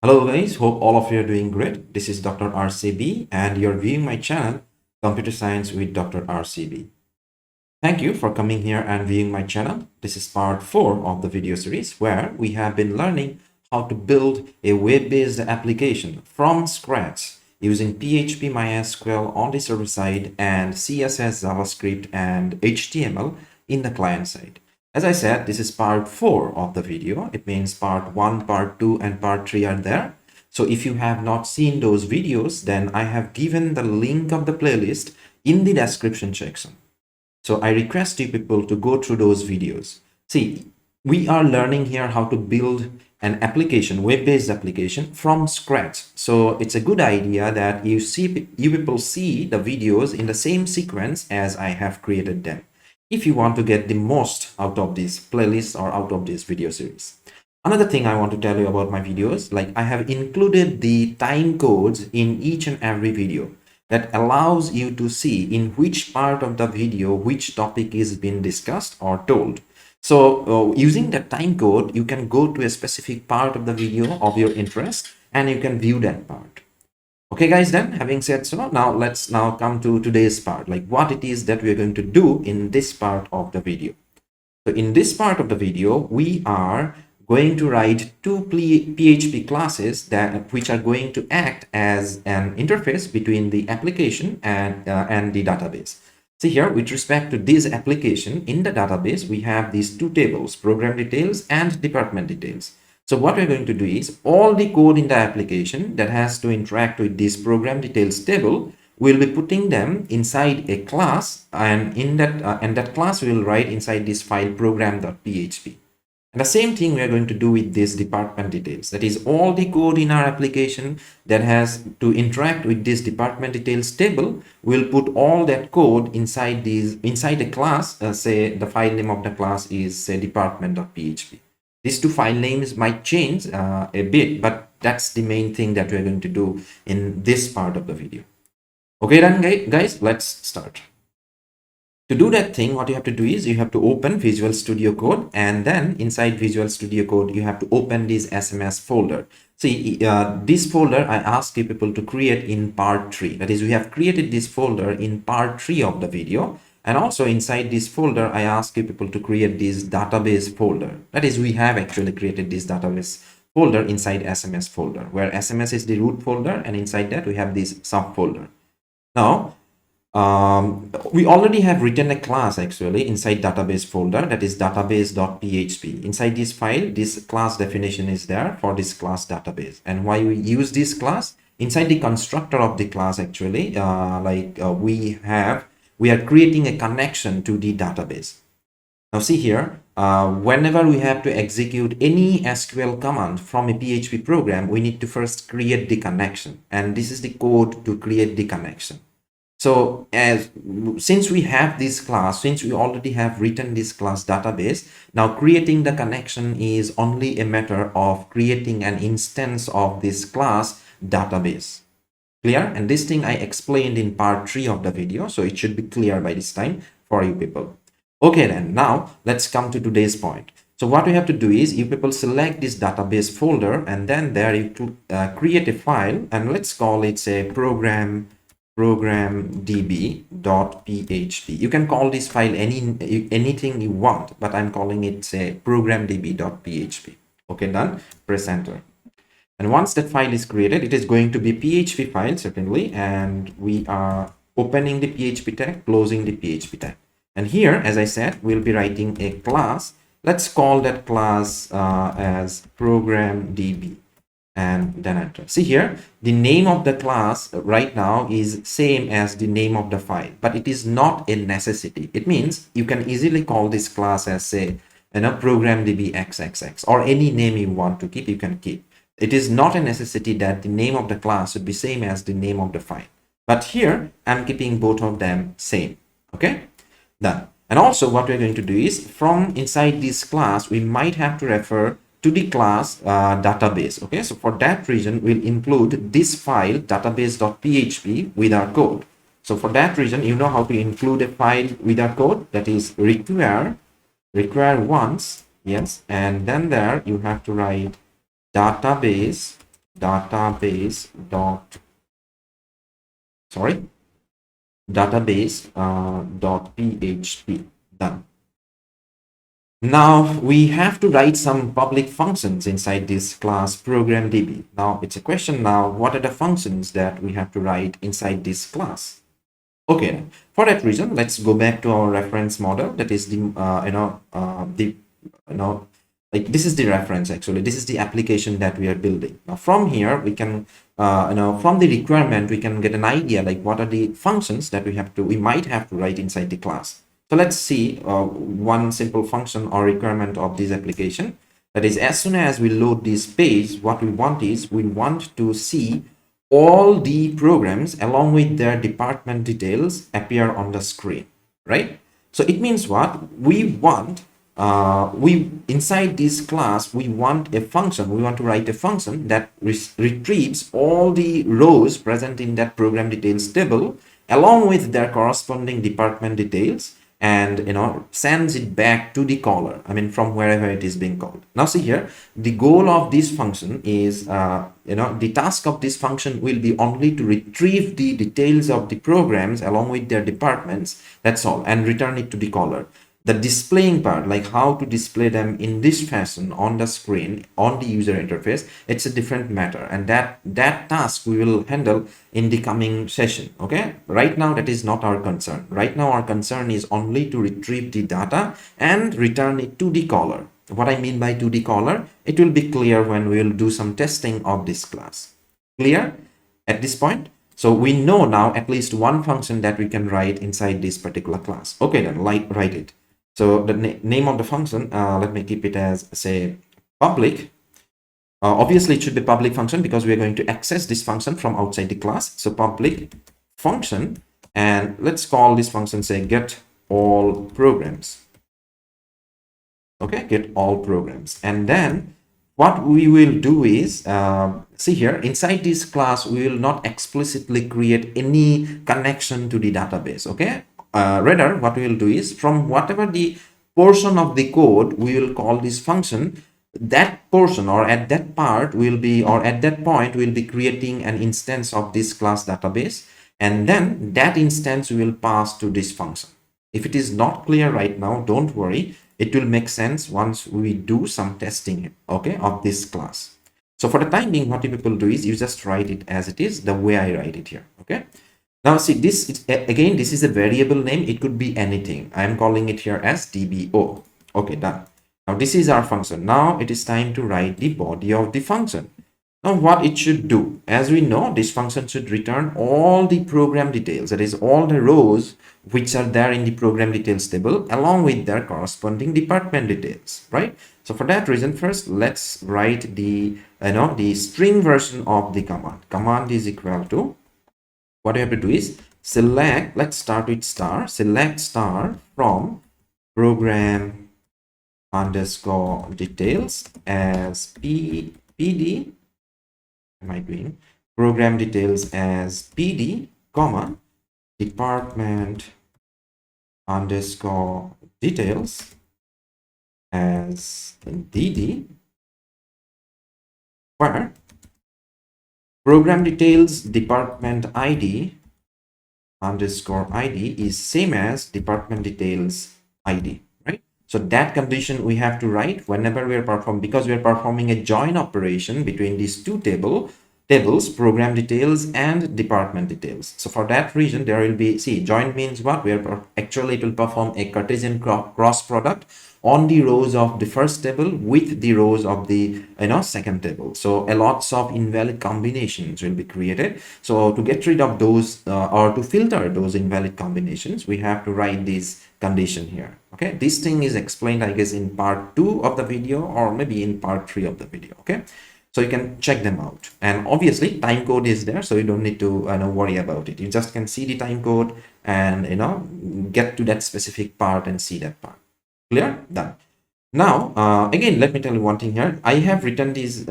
Hello guys, hope all of you are doing great. This is Dr. RCB and you're viewing my channel Computer Science with Dr. RCB. Thank you for coming here and viewing my channel. This is part 4 of the video series where we have been learning how to build a web-based application from scratch using PHP MySQL on the server side and CSS, JavaScript and HTML in the client side. As I said, this is part 4 of the video. It means part 1, part 2 and part 3 are there. So if you have not seen those videos, then I have given the link of the playlist in the description section. So I request you people to go through those videos. See, we are learning here how to build an application, web-based application from scratch. So it's a good idea that you people see the videos in the same sequence as I have created them, if you want to get the most out of this playlist or out of this video series. Another thing I want to tell you about my videos, like I have included the time codes in each and every video that allows you to see in which part of the video which topic is being discussed or told. So using the time code, you can go to a specific part of the video of your interest and you can view that part. Okay guys, then having said so, now let's come to today's part, like what it is that we are going to do in this part of the video. So in this part of the video, we are going to write two PHP classes which are going to act as an interface between the application and the database. See here, with respect to this application in the database, we have these two tables, program details and department details. So what we're going to do is all the code in the application that has to interact with this program details table, we'll be putting them inside a class, and in that class we will write inside this file program.php. And the same thing we are going to do with this department details. That is all the code in our application that has to interact with this department details table. We'll put all that code inside the class. Say the file name of the class is say department.php. These two file names might change a bit, but that's the main thing that we're going to do in this part of the video. Okay then guys, let's start. To do that thing, what you have to do is you have to open Visual Studio Code, and then inside Visual Studio Code, you have to open this SMS folder. See, this folder I asked you people to create in part 3. That is, we have created this folder in part 3 of the video. And also inside this folder, I asked you people to create this database folder. That is, we have actually created this database folder inside SMS folder, where SMS is the root folder, and inside that we have this subfolder. Now, we already have written a class actually inside database folder, that is database.php. Inside this file, this class definition is there for this class database. And why we use this class? Inside the constructor of the class actually, we are creating a connection to the database. Now see here, whenever we have to execute any SQL command from a PHP program, we need to first create the connection, and this is the code to create the connection. So since we have this class, since we already have written this class database, now creating the connection is only a matter of creating an instance of this class database. Clear? And this thing I explained in part 3 of the video, so it should be clear by this time for you people. Okay then, now let's come to today's point. So what we have to do is you people select this database folder, and then there you create a file, and let's call it say programdb.php. You can call this file anything you want, but I'm calling it say programdb.php. Okay, done. Press enter. And once that file is created, it is going to be PHP file certainly, and we are opening the PHP tag, closing the PHP tag. And here, as I said, we'll be writing a class. Let's call that class as programdb, and then enter. See here, the name of the class right now is same as the name of the file, but it is not a necessity. It means you can easily call this class as say, programdb xxx, or any name you want to keep, you can keep. It is not a necessity that the name of the class should be same as the name of the file. But here, I'm keeping both of them same. Okay, done. And also what we're going to do is from inside this class, we might have to refer to the class database. Okay, so for that reason, we'll include this file database.php with our code. So for that reason, you know how to include a file with our code, that is require once, yes, and then there you have to write database database dot php. Done. Now we have to write some public functions inside this class program DB. Now it's a question now, what are the functions that we have to write inside this class? Okay, for that reason, let's go back to our reference model. That is the like this is the reference actually. This is the application that we are building. Now from here we can from the requirement we can get an idea like what are the functions that we might have to write inside the class. So let's see one simple function or requirement of this application. That is, as soon as we load this page, what we want is we want to see all the programs along with their department details appear on the screen, right? So it means what we want, inside this class we want a function, we want to write a function that retrieves all the rows present in that program details table along with their corresponding department details, and sends it back to the caller, I mean from wherever it is being called. Now see here, the goal of this function is the task of this function will be only to retrieve the details of the programs along with their departments, that's all, and return it to the caller. The displaying part, like how to display them in this fashion on the screen on the user interface, it's a different matter, and that task we will handle in the coming session. Okay, right now that is not our concern. Right now our concern is only to retrieve the data and return it to the caller. What I mean by to the caller, it will be clear when we will do some testing of this class. Clear at this point? So we know now at least one function that we can write inside this particular class. Okay, then write it. So the name of the function, let me keep it as, say, public. Obviously, it should be public function because we are going to access this function from outside the class. So public function, and let's call this function, say, get all programs. Okay, get all programs. And then what we will do is, see here, inside this class, we will not explicitly create any connection to the database, okay? Rather, what we will do is from whatever the portion of the code we will call this function, that portion or at that part will be, or at that point we'll be creating an instance of this class database, and then that instance will pass to this function. If it is not clear right now, don't worry, it will make sense once we do some testing, okay, of this class. So for the time being, what people do is you just write it as it is, the way I write it here, okay? Now see, this again, this is a variable name. It could be anything. I am calling it here as DBO. Okay, done. Now this is our function. Now it is time to write the body of the function. Now what it should do, as we know, this function should return all the program details, that is all the rows which are there in the program details table along with their corresponding department details, right? So for that reason, first let's write the the string version of the command. Command is equal to, what you have to do is select, let's start with star, select star from program underscore details as PD, am I doing program details as PD, comma, department underscore details as DD, where program details department ID underscore ID is same as department details ID, right? So that condition we have to write whenever we are performing, because we are performing a join operation between these two tables, program details and department details. So for that reason, there will be, see, join means what? We are actually, it will perform a Cartesian cross product on the rows of the first table with the rows of the second table. So a lots of invalid combinations will be created. So to get rid of those or to filter those invalid combinations, we have to write this condition here. Okay, this thing is explained, I guess, in part 2 of the video or maybe in part 3 of the video. Okay, so you can check them out, and obviously time code is there, so you don't need to worry about it. You just can see the time code and get to that specific part and see that part. Clear? Done. Now again, let me tell you one thing here. I have written this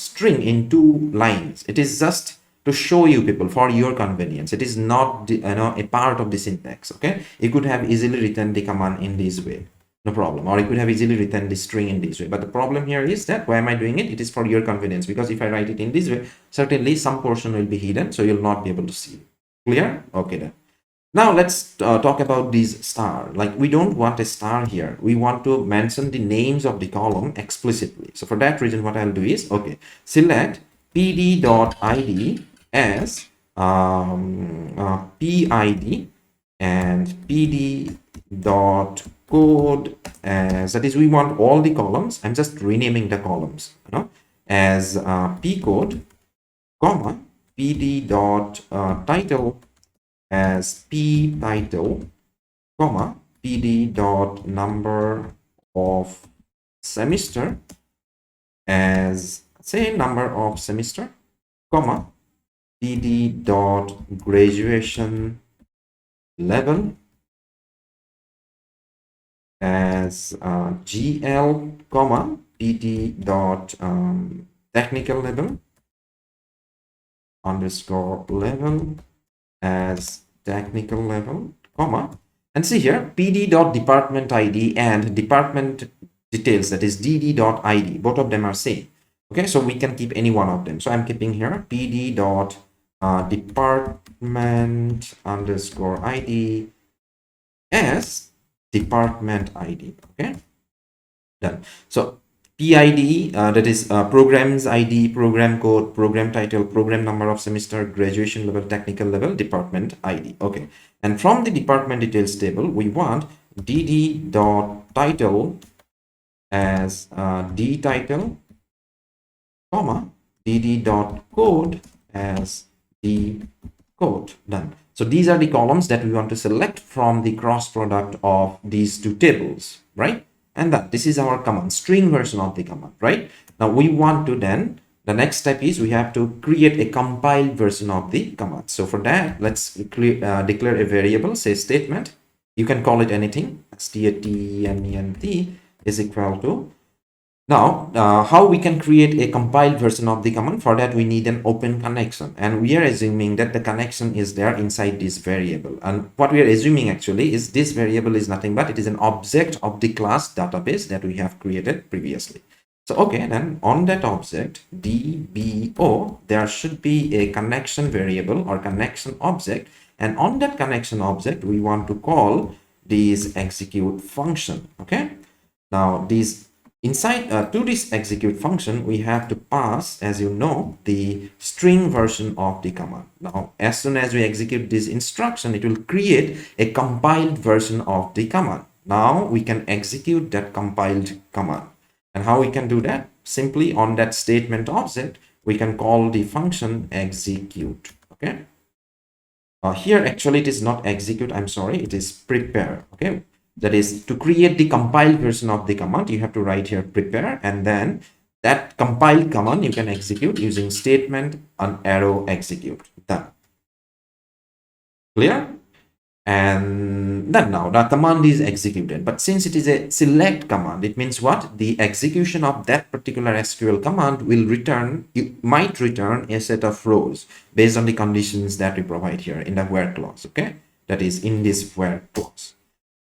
string in 2 lines. It is just to show you people for your convenience. It is not a part of the syntax. Okay, you could have easily written the command in this way. no problem. Or you could have easily written the string in this way. But the problem here is that why am I doing it? It is for your convenience, because if I write it in this way, certainly some portion will be hidden, so you'll not be able to see it. Clear? Okay then. Now let's talk about these star. Like, we don't want a star here. We want to mention the names of the column explicitly. So for that reason, what I'll do is, okay, select pd.id as PID and pd.code as, that is, we want all the columns. I'm just renaming the columns, as pcode, comma, pd.title as p title, comma, pd.number of semester as, say, number of semester, comma, pd.graduation level as GL, comma, pd.technical level underscore level as technical level, comma, and see here pd.department ID and department details, that is dd.id, both of them are same. Okay, so we can keep any one of them. So I'm keeping here pd.department underscore ID as department ID. Okay, done. So PID, that is programs ID, program code, program title, program number of semester, graduation level, technical level, department ID. Okay, and from the department details table, we want dd.title as d title, comma, dd.code as d code. Done. So these are the columns that we want to select from the cross product of these two tables, right? And that this is our command, string version of the command, right? Now we want to then, the next step is we have to create a compiled version of the command. So for that, let's declare a variable, say statement. You can call it anything, statement is equal to. Now, how we can create a compiled version of the command? For that, we need an open connection, and we are assuming that the connection is there inside this variable. And what we are assuming actually is this variable is nothing but it is an object of the class database that we have created previously. So, okay, then on that object, DBO, there should be a connection variable or connection object. And on that connection object, we want to call this execute function. Okay. Now, these inside to this execute function, we have to pass, as you know, the string version of the command. Now, as soon as we execute this instruction, it will create a compiled version of the command. Now we can execute that compiled command. And how we can do that? Simply on that statement object, we can call the function execute. Okay. Here actually it is not execute, I'm sorry, it is prepare. Okay. That is, to create the compiled version of the command, you have to write here prepare, and then that compiled command you can execute using statement and arrow execute. Done. Clear? And then now the command is executed. But since it is a select command, it means what? The execution of that particular SQL command will return, it might return a set of rows based on the conditions that we provide here in the where clause. Okay, that is in this where clause.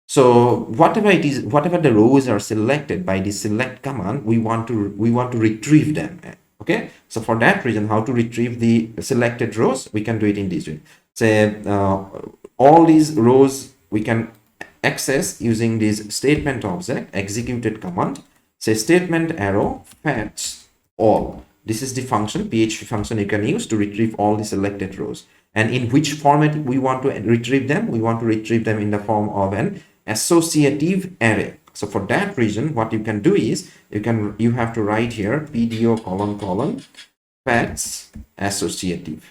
So whatever it is, whatever the rows are selected by the select command, we want to retrieve them. Okay, so for that reason, how to retrieve the selected rows? We can do it in this way. Say all these rows we can access using this statement object executed command. Say statement arrow fetch all. This is the function, PHP function you can use to retrieve all the selected rows. And in which format we want to retrieve them? We want to retrieve them in the form of an associative array. So for that reason, what you can do is you have to write here PDO : fetch associative.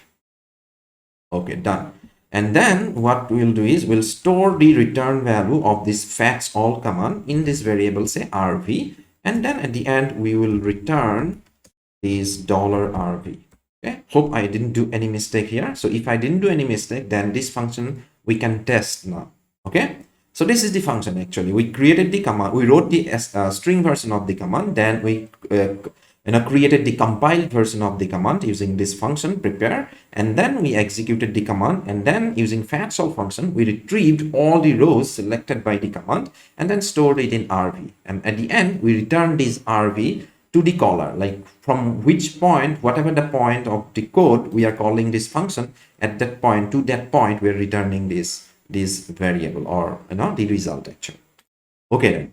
Okay, done. And then what we'll do is we'll store the return value of this fetch all command in this variable, say RV, and then at the end we will return this $RV. Okay, hope I didn't do any mistake here. So if I didn't do any mistake, then this function we can test now. Okay, so this is the function. Actually, we created the command, we wrote the string version of the command, then we created the compiled version of the command using this function prepare, and then we executed the command, and then using fat solve function we retrieved all the rows selected by the command and then stored it in RV, and at the end we returned this RV to the caller, like from which point, whatever the point of the code we are calling this function, at that point, to that point we are returning this variable, or the result actually. Okay then.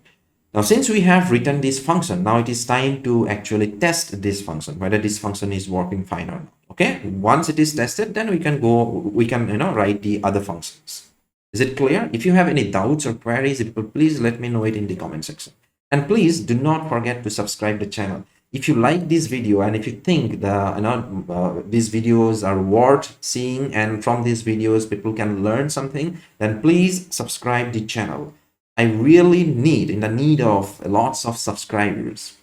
Now, since we have written this function, now it is time to actually test this function, whether this function is working fine or not. Okay, once it is tested, then we can write the other functions. Is it clear? If you have any doubts or queries, please let me know it in the comment section. And please do not forget to subscribe the channel. If you like this video and if you think these videos are worth seeing, and from these videos people can learn something, then please subscribe the channel. I really in the need of lots of subscribers.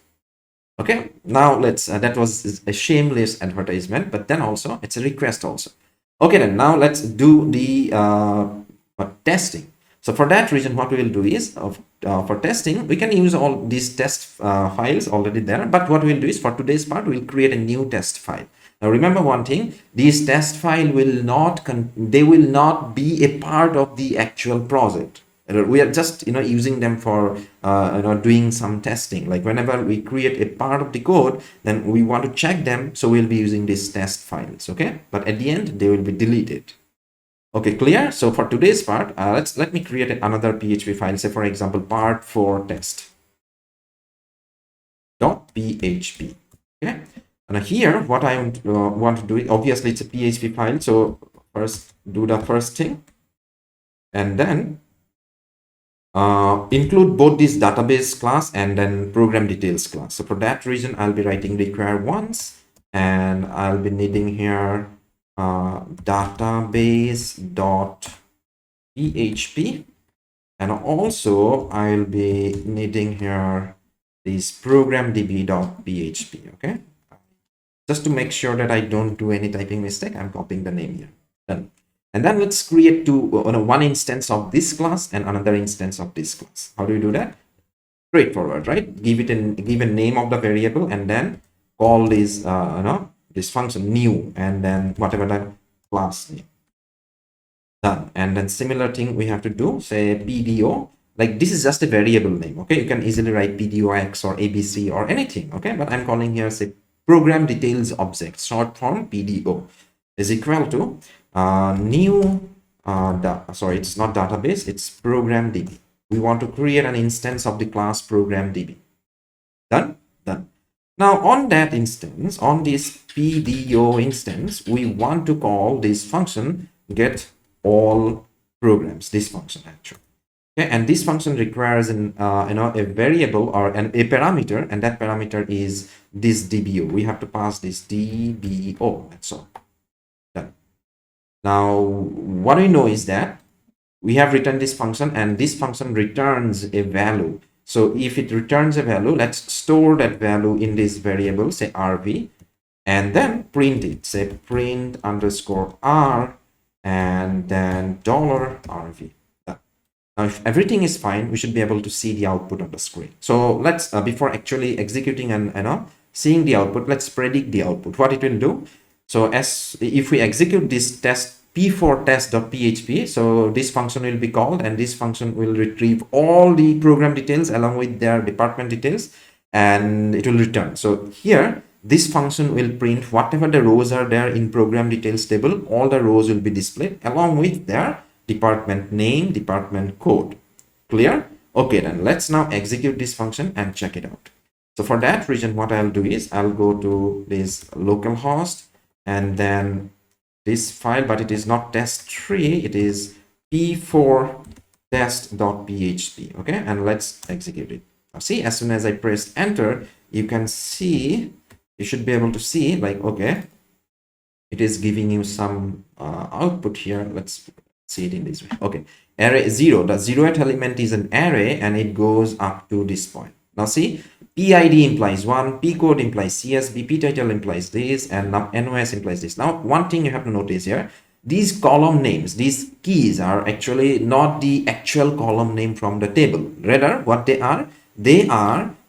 Okay, now let's that was a shameless advertisement, but then also it's a request also. Okay, then now let's do the testing. So for that reason, what we will do is for testing, we can use all these test files already there, but what we'll do is for today's part, we'll create a new test file. Now remember one thing, these test file will not be a part of the actual project. We are just using them for doing some testing. Like whenever we create a part of the code, then we want to check them, so we'll be using these test files. Okay, but at the end they will be deleted. Okay, clear? So for today's part, let me create another PHP file. Say for example part4 test.php. Okay, and here what I want to do is, obviously it's a PHP file, so first do the first thing, and then include both this database class and then program details class. So for that reason, I'll be writing require once, and I'll be needing here database.php, and also I'll be needing here this programdb.php. Okay, just to make sure that I don't do any typing mistake, I'm copying the name here. Done. And then let's create one instance of this class and another instance of this class. How do you do that? Straightforward, right? Give a name of the variable and then call this this function new, and then whatever the class name. Done. And then similar thing we have to do, say PDO. Like this is just a variable name. Okay, you can easily write PDOX or ABC or anything. Okay, but I'm calling here say program details object, short form PDO, is equal to new sorry, it's not database, it's programdb. We want to create an instance of the class programdb. Done. Now on that instance, on this PDO instance, we want to call this function get all programs, this function actually. Okay, and this function requires a variable or a parameter, and that parameter is this DBO. We have to pass this DBO. That's all. Done. Now what we know is that we have written this function, and this function returns a value. So if it returns a value, let's store that value in this variable, say RV, and then print it, say print underscore R and then $RV. Now if everything is fine, we should be able to see the output on the screen. So let's before actually executing and seeing the output, let's predict the output, what it will do. So if we execute this test p4 test.php, so this function will be called, and this function will retrieve all the program details along with their department details, and it will return. So here this function will print whatever the rows are there in program details table, all the rows will be displayed along with their department name, department code. Clear? Okay, then let's now execute this function and check it out. So for that reason, what I'll do is I'll go to this localhost and then this file, but it is not test3, it is p4 test.php. Okay, and let's execute it. Now see, as soon as I press enter, you can see, you should be able to see, like, okay, it is giving you some output here. Let's see it in this way. Okay, array 0, the 0th element is an array and it goes up to this point. Now see, PID implies 1, Pcode implies CSV, Ptitle implies this, and now NOS implies this. Now, one thing you have to notice here, these column names, these keys are actually not the actual column name from the table. Rather, what they are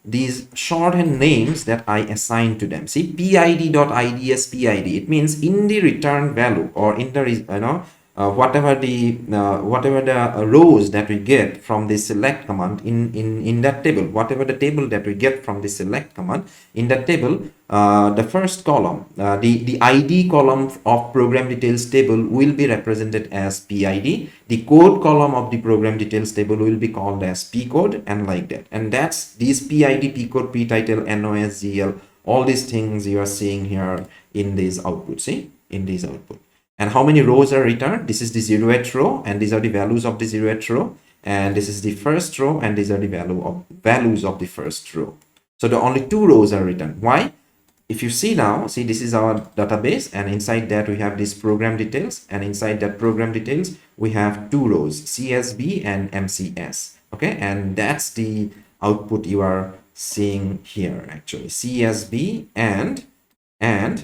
these shorthand names that I assign to them. See, PID.IDS PID, it means in the return value, or in the whatever the rows that we get from the select command in that table, whatever the table that we get from the select command in that table, the first column, the ID column of program details table will be represented as PID. The code column of the program details table will be called as P code, and like that. And that's these PID, P code, P title, NOS, GL, all these things you are seeing here in this output. See, in this output. And how many rows are returned? This is the 0th row, and these are the values of the 0th row, and this is the first row, and these are the values of the first row. So the only 2 rows are returned. Why? If you see now, see, this is our database, and inside that we have these program details, and inside that program details we have 2 rows, CSV and MCS. Okay, and that's the output you are seeing here, actually, CSV and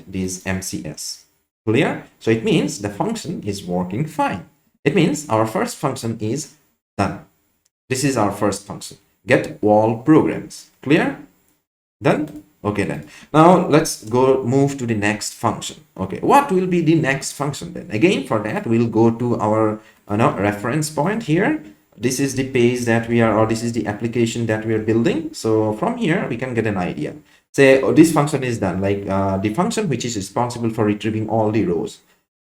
this MCS. Clear? So it means the function is working fine. It means our first function is done. This is our first function. Get all programs. Clear? Done? Okay then. Now let's go move to the next function. Okay, what will be the next function then? Again, for that we'll go to our reference point here. This is the page that we are, or this is the application that we are building. So from here we can get an idea. Say, oh, this function is done, like the function which is responsible for retrieving all the rows,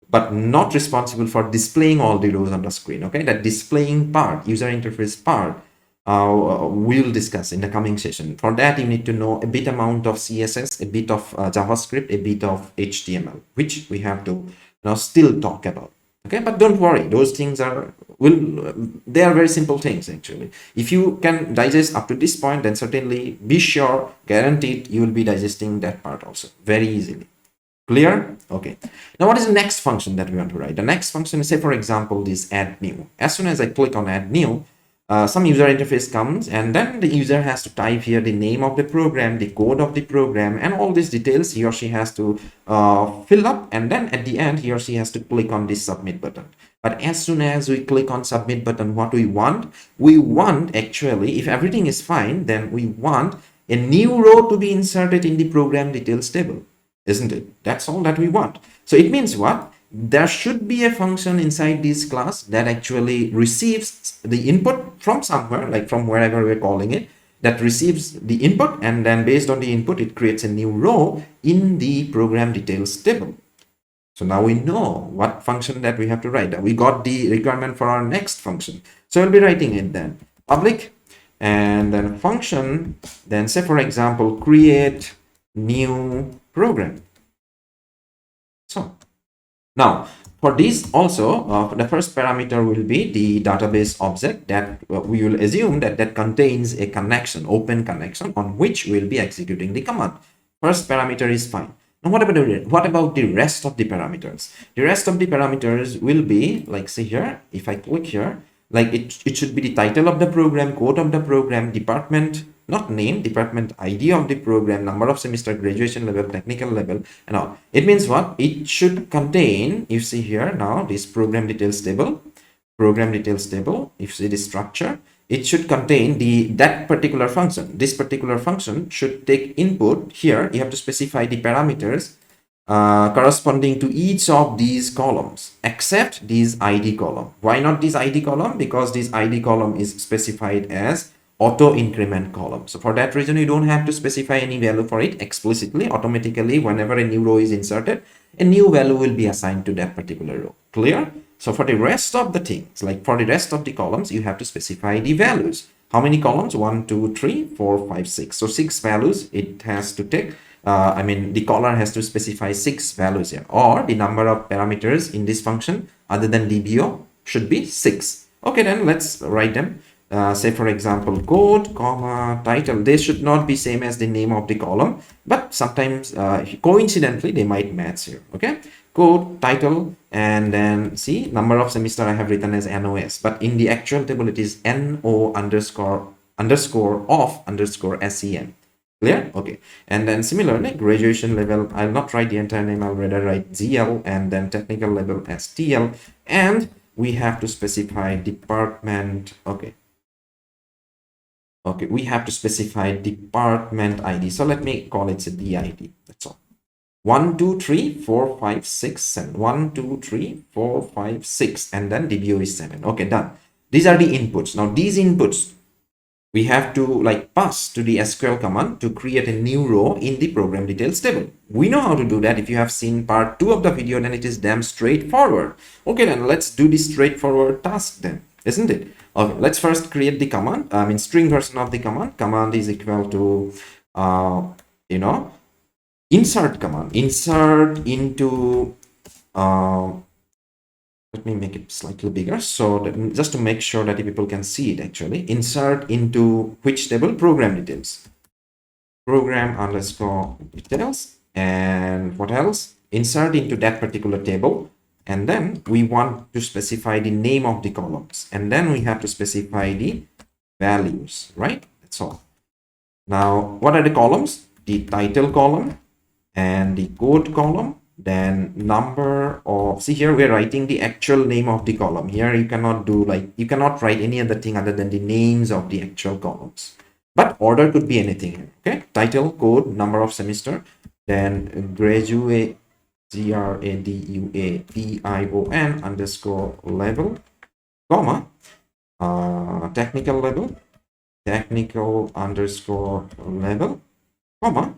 but not responsible for displaying all the rows on the screen. Okay, that displaying part, user interface part, we'll discuss in the coming session. For that, you need to know a bit amount of CSS, a bit of JavaScript, a bit of HTML, which we have to still talk about. Okay, but don't worry, those things are they are very simple things actually. If you can digest up to this point, then certainly be sure, guaranteed, you will be digesting that part also very easily. Clear? Okay. Now what is the next function that we want to write? The next function is, say for example, this add new. As soon as I click on add new, some user interface comes, and then the user has to type here the name of the program, the code of the program, and all these details he or she has to fill up, and then at the end he or she has to click on this submit button. But as soon as we click on submit button, what we want actually, if everything is fine, then we want a new row to be inserted in the program details table, isn't it? That's all that we want. So it means what? There should be a function inside this class that actually receives the input from somewhere, like from wherever we're calling it, that receives the input, and then based on the input, it creates a new row in the program details table. So now we know what function that we have to write. We got the requirement for our next function. So we'll be writing it then. Public, and then function, then say for example, create new program. So now for this also, the first parameter will be the database object that we will assume that contains a connection, open connection, on which we'll be executing the command. First parameter is fine. Now what about the rest of the parameters? The rest of the parameters will be, like, say here, if I click here, like it should be the title of the program, code of the program, department, not name, department ID of the program, number of semester, graduation level, technical level, and all. It means what? It should contain, you see here now, this program details table, if you see the structure, it should contain that particular function. This particular function should take input. Here you have to specify the parameters corresponding to each of these columns, except this ID column. Why not this ID column? Because this ID column is specified as auto increment column. So for that reason, you don't have to specify any value for it explicitly. Automatically, whenever a new row is inserted, a new value will be assigned to that particular row. Clear? So for the rest of the things, like for the rest of the columns, you have to specify the values. How many columns? 1, 2, 3, 4, 5, 6. So 6 values it has to take. The caller has to specify 6 values here, or the number of parameters in this function other than DBO should be 6. Okay, then let's write them. Say for example, code, comma, title. They should not be same as the name of the column, but sometimes coincidentally they might match here. Okay, code, title, and then see number of semester I have written as NOS, but in the actual table it is NO underscore of underscore SEN. Clear? Okay. And then similarly, graduation level, I'll not write the entire name, I'll rather write GL, and then technical level as TL, and we have to specify department. Okay. Okay, we have to specify department ID. So let me call it a DID. That's all. 1, 2, 3, 4, 5, 6, 7. 1, 2, 3, 4, 5, 6. And then DBO is 7. Okay, done. These are the inputs. Now, these inputs, we have to like pass to the SQL command to create a new row in the program details table. We know how to do that. If you have seen part 2 of the video, then it is damn straightforward. Okay, then let's do this straightforward task then, isn't it? Okay, let's first create the command. I mean, string version of the command. Command is equal to, insert command. Insert into, let me make it slightly bigger so that just to make sure that people can see it actually. Insert into which table? Program details. Program underscore details. And what else? Insert into that particular table. And then we want to specify the name of the columns. And then we have to specify the values, right? That's all. Now, what are the columns? The title column and the code column. Then number of, see here we're writing the actual name of the column. Here you cannot do like, you cannot write any other thing other than the names of the actual columns, but order could be anything here. Okay, title, code, number of semester, then graduate, GRADUATION underscore level, comma, technical level, technical underscore level, comma,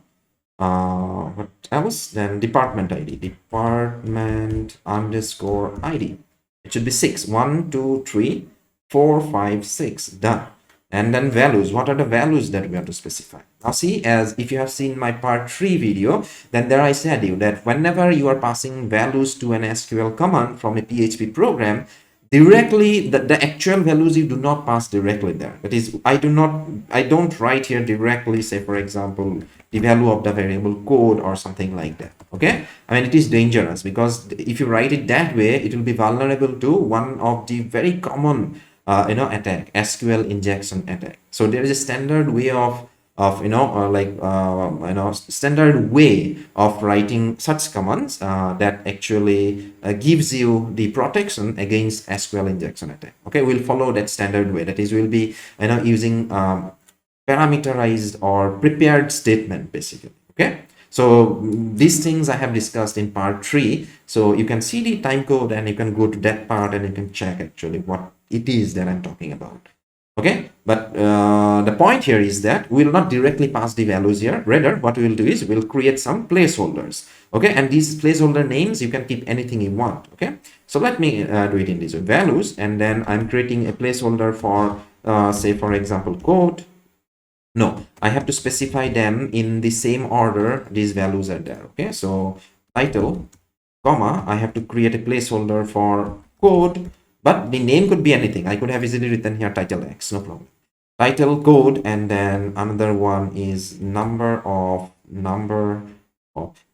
what else? Then department ID, department underscore ID. It should be 6. 1, 2, 3, 4, 5, 6. Done. And then values. What are the values that we have to specify? Now see, as if you have seen my part 3 video, then there I said you that whenever you are passing values to an SQL command from a PHP program, directly the actual values you do not pass directly there. That is, I don't write here directly, say for example the value of the variable code or something like that. Okay, I mean it is dangerous because if you write it that way, it will be vulnerable to one of the very common attack, SQL injection attack. So there is a standard way of standard way of writing such commands that actually gives you the protection against SQL injection attack. Okay, we'll follow that standard way. That is, we'll be using parameterized or prepared statement basically. Okay, so these things I have discussed in part 3. So you can see the time code and you can go to that part and you can check actually what it is that I'm talking about. Okay, but the point here is that we will not directly pass the values here. Rather, what we will do is we'll create some placeholders. Okay, and these placeholder names, you can keep anything you want. Okay, so let me do it in this way. Values, and then I'm creating a placeholder for say for example code. No, I have to specify them in the same order these values are there. Okay, so title, comma, I have to create a placeholder for code, but the name could be anything. I could have easily written here title X, no problem. Title, code, and then another one is number of,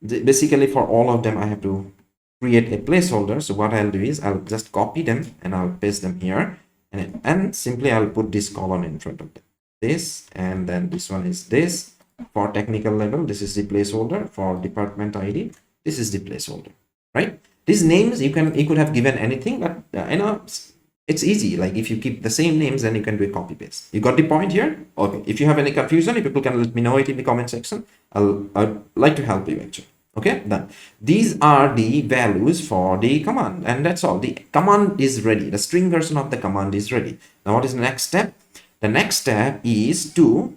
basically for all of them I have to create a placeholder. So what I'll do is I'll just copy them and I'll paste them here, and simply I'll put this column in front of them. This, and then this one is this. For technical level, this is the placeholder. For department ID, this is the placeholder, right? These names you could have given anything, but it's easy. Like if you keep the same names, then you can do a copy paste. You got the point here? Okay, if you have any confusion, if people can let me know it in the comment section, I'd like to help you actually. Okay, done. These are the values for the command, and that's all. The command is ready. The string version of the command is ready. Now what is the next step? The next step is to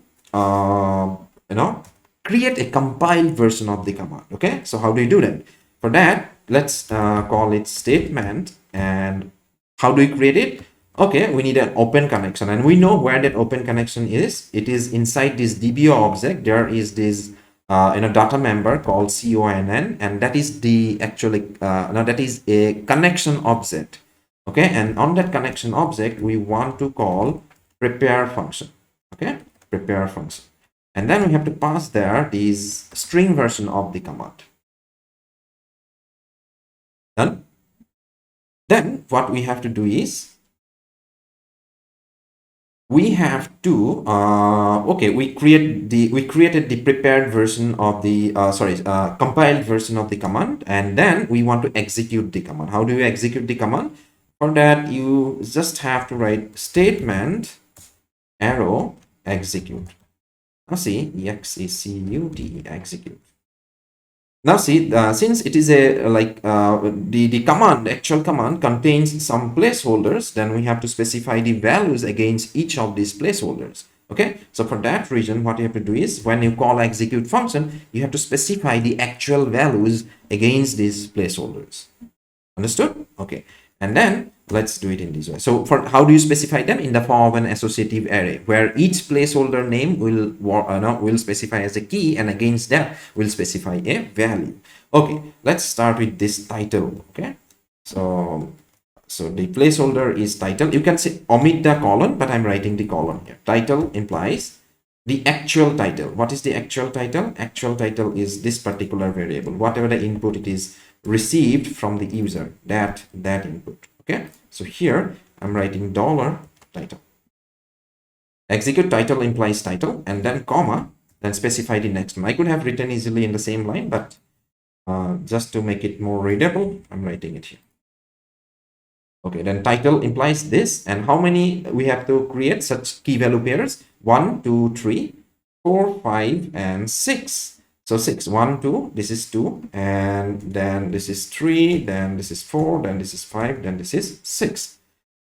create a compiled version of the command. Okay, so how do you do that? For that, let's call it statement. And how do we create it? Okay, we need an open connection, and we know where that open connection is. It is inside this DBO object. There is this data member called CONN, and that is the actually that is a connection object. Okay, and on that connection object we want to call prepare function. Okay, prepare function, and then we have to pass there this string version of the command. Done. Then what we have to do is we have to we created the prepared version of the compiled version of the command, and then we want to execute the command. How do you execute the command? For that, you just have to write statement arrow execute. Now see, execute, execute. Now see, since it is a the command, actual command contains some placeholders, then we have to specify the values against each of these placeholders. Okay, so for that reason, what you have to do is when you call execute function, you have to specify the actual values against these placeholders. Understood? Okay, and then let's do it in this way. So for how do you specify them? In the form of an associative array, where each placeholder name will specify as a key, and against that will specify a value. Okay, let's start with this title. Okay, so the placeholder is title. You can say omit the colon, but I'm writing the colon here. Title implies the actual title. What is the actual title? Actual title is this particular variable, whatever the input it is received from the user, that input. Okay, so here I'm writing $title. Execute title implies title, and then comma, then specify the next one. I could have written easily in the same line, but just to make it more readable, I'm writing it here. Okay, then title implies this, and how many we have to create such key value pairs? 1, 2, 3, 4, 5, and 6. So 6, 1, 2, this is 2, and then this is 3, then this is 4, then this is 5, then this is 6.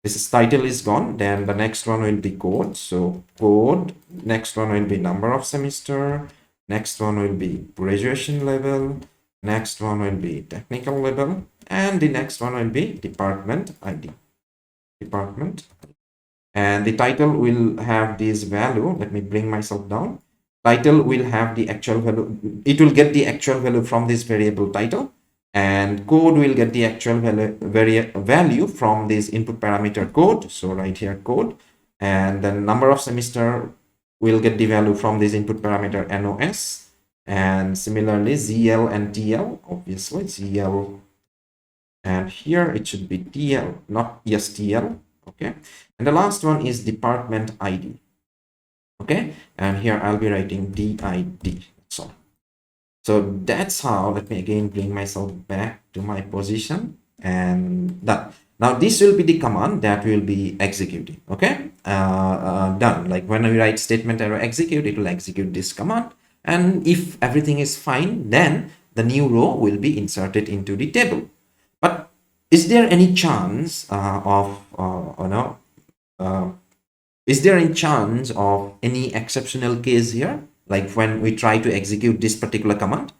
This is title is gone, then the next one will be code. So code, next one will be number of semester, next one will be graduation level, next one will be technical level, and the next one will be department ID. Department. And the title will have this value. Let me bring myself down. Title will have the actual value. It will get the actual value from this variable title, and code will get the actual value from this input parameter code. So right here code, and the number of semester will get the value from this input parameter NOS, and similarly ZL and TL, obviously ZL, and here it should be TL, not STL. Okay, and the last one is department ID. Okay, and here I'll be writing DID. So that's how. Let me again bring myself back to my position, and done. Now this will be the command that will be executing. Okay, done. Like when we write statement error execute, it will execute this command, and if everything is fine, then the new row will be inserted into the table. But is there any chance is there any chance of any exceptional case here, like when we try to execute this particular command?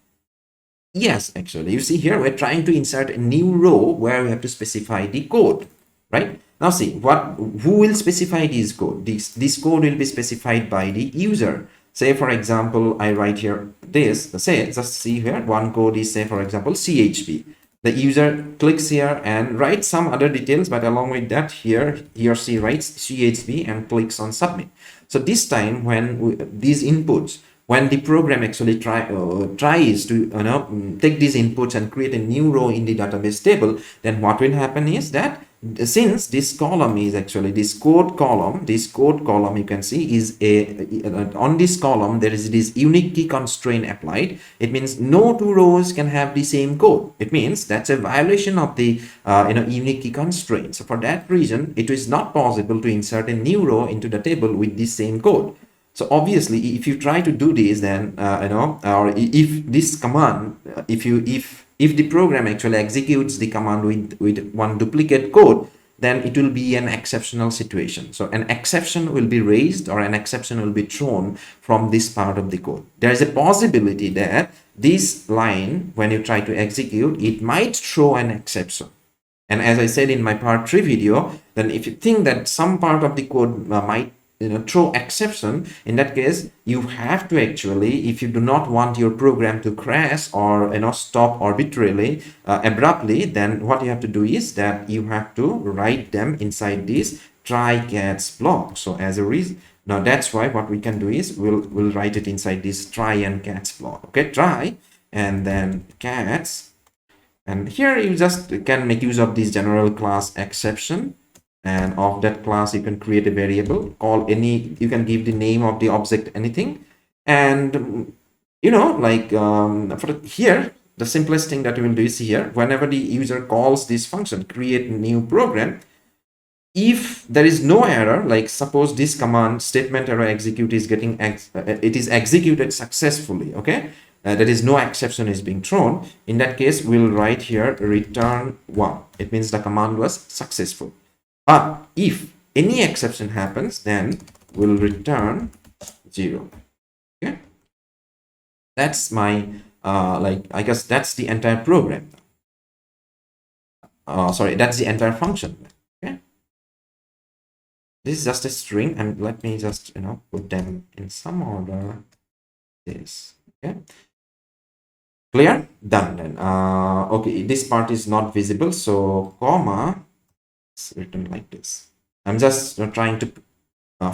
Yes, actually, you see here we're trying to insert a new row where we have to specify the code, right? Now see, who will specify this code? This code will be specified by the user. Say for example, I write here this, say, just see here, one code is, say for example, CHP. The user clicks here and writes some other details, but along with that, here he or she writes CHP and clicks on submit. So this time when these inputs, when the program actually tries to take these inputs and create a new row in the database table, then what will happen is that since this column is actually this code column, you can see is on this column there is this unique key constraint applied. It means no two rows can have the same code. It means that's a violation of the unique key constraint. So for that reason, it is not possible to insert a new row into the table with the same code. So obviously, if you try to do this, then or if this command, if the program actually executes the command with one duplicate code, then it will be an exceptional situation. So an exception will be raised, or an exception will be thrown from this part of the code. There is a possibility that this line, when you try to execute, it might throw an exception. And as I said in my part 3 video, then if you think that some part of the code might throw exception, in that case you have to actually, if you do not want your program to crash or stop arbitrarily abruptly, then what you have to do is that you have to write them inside this try catch block. So as a reason, now that's why what we can do is we'll write it inside this try and catch block. Okay, try and then catch, and here you just can make use of this general class exception. And of that class, you can create a variable, call any, you can give the name of the object, anything. And, for here, the simplest thing that we will do is here, whenever the user calls this function, create new program, if there is no error, like suppose this command statement error execute is getting it is executed successfully, okay, that is no exception is being thrown, in that case we'll write here return 1. It means the command was successful. But if any exception happens, then we'll return 0. Okay, that's my like, I guess that's the entire program. Sorry, that's the entire function. Okay, this is just a string, and let me just, you know, put them in some order. This, okay, clear, done. Then okay, this part is not visible, so comma, it's written like this. I'm just trying to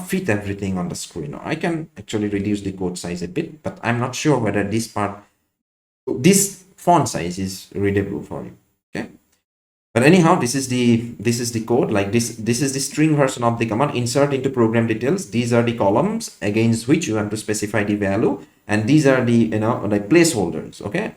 fit everything on the screen. Or I can actually reduce the code size a bit, but I'm not sure whether this part, this font size is readable for you. Okay, but anyhow, this is the code. Like this is the string version of the command. Insert into program details. These are the columns against which you have to specify the value, and these are the, you know, like placeholders. Okay,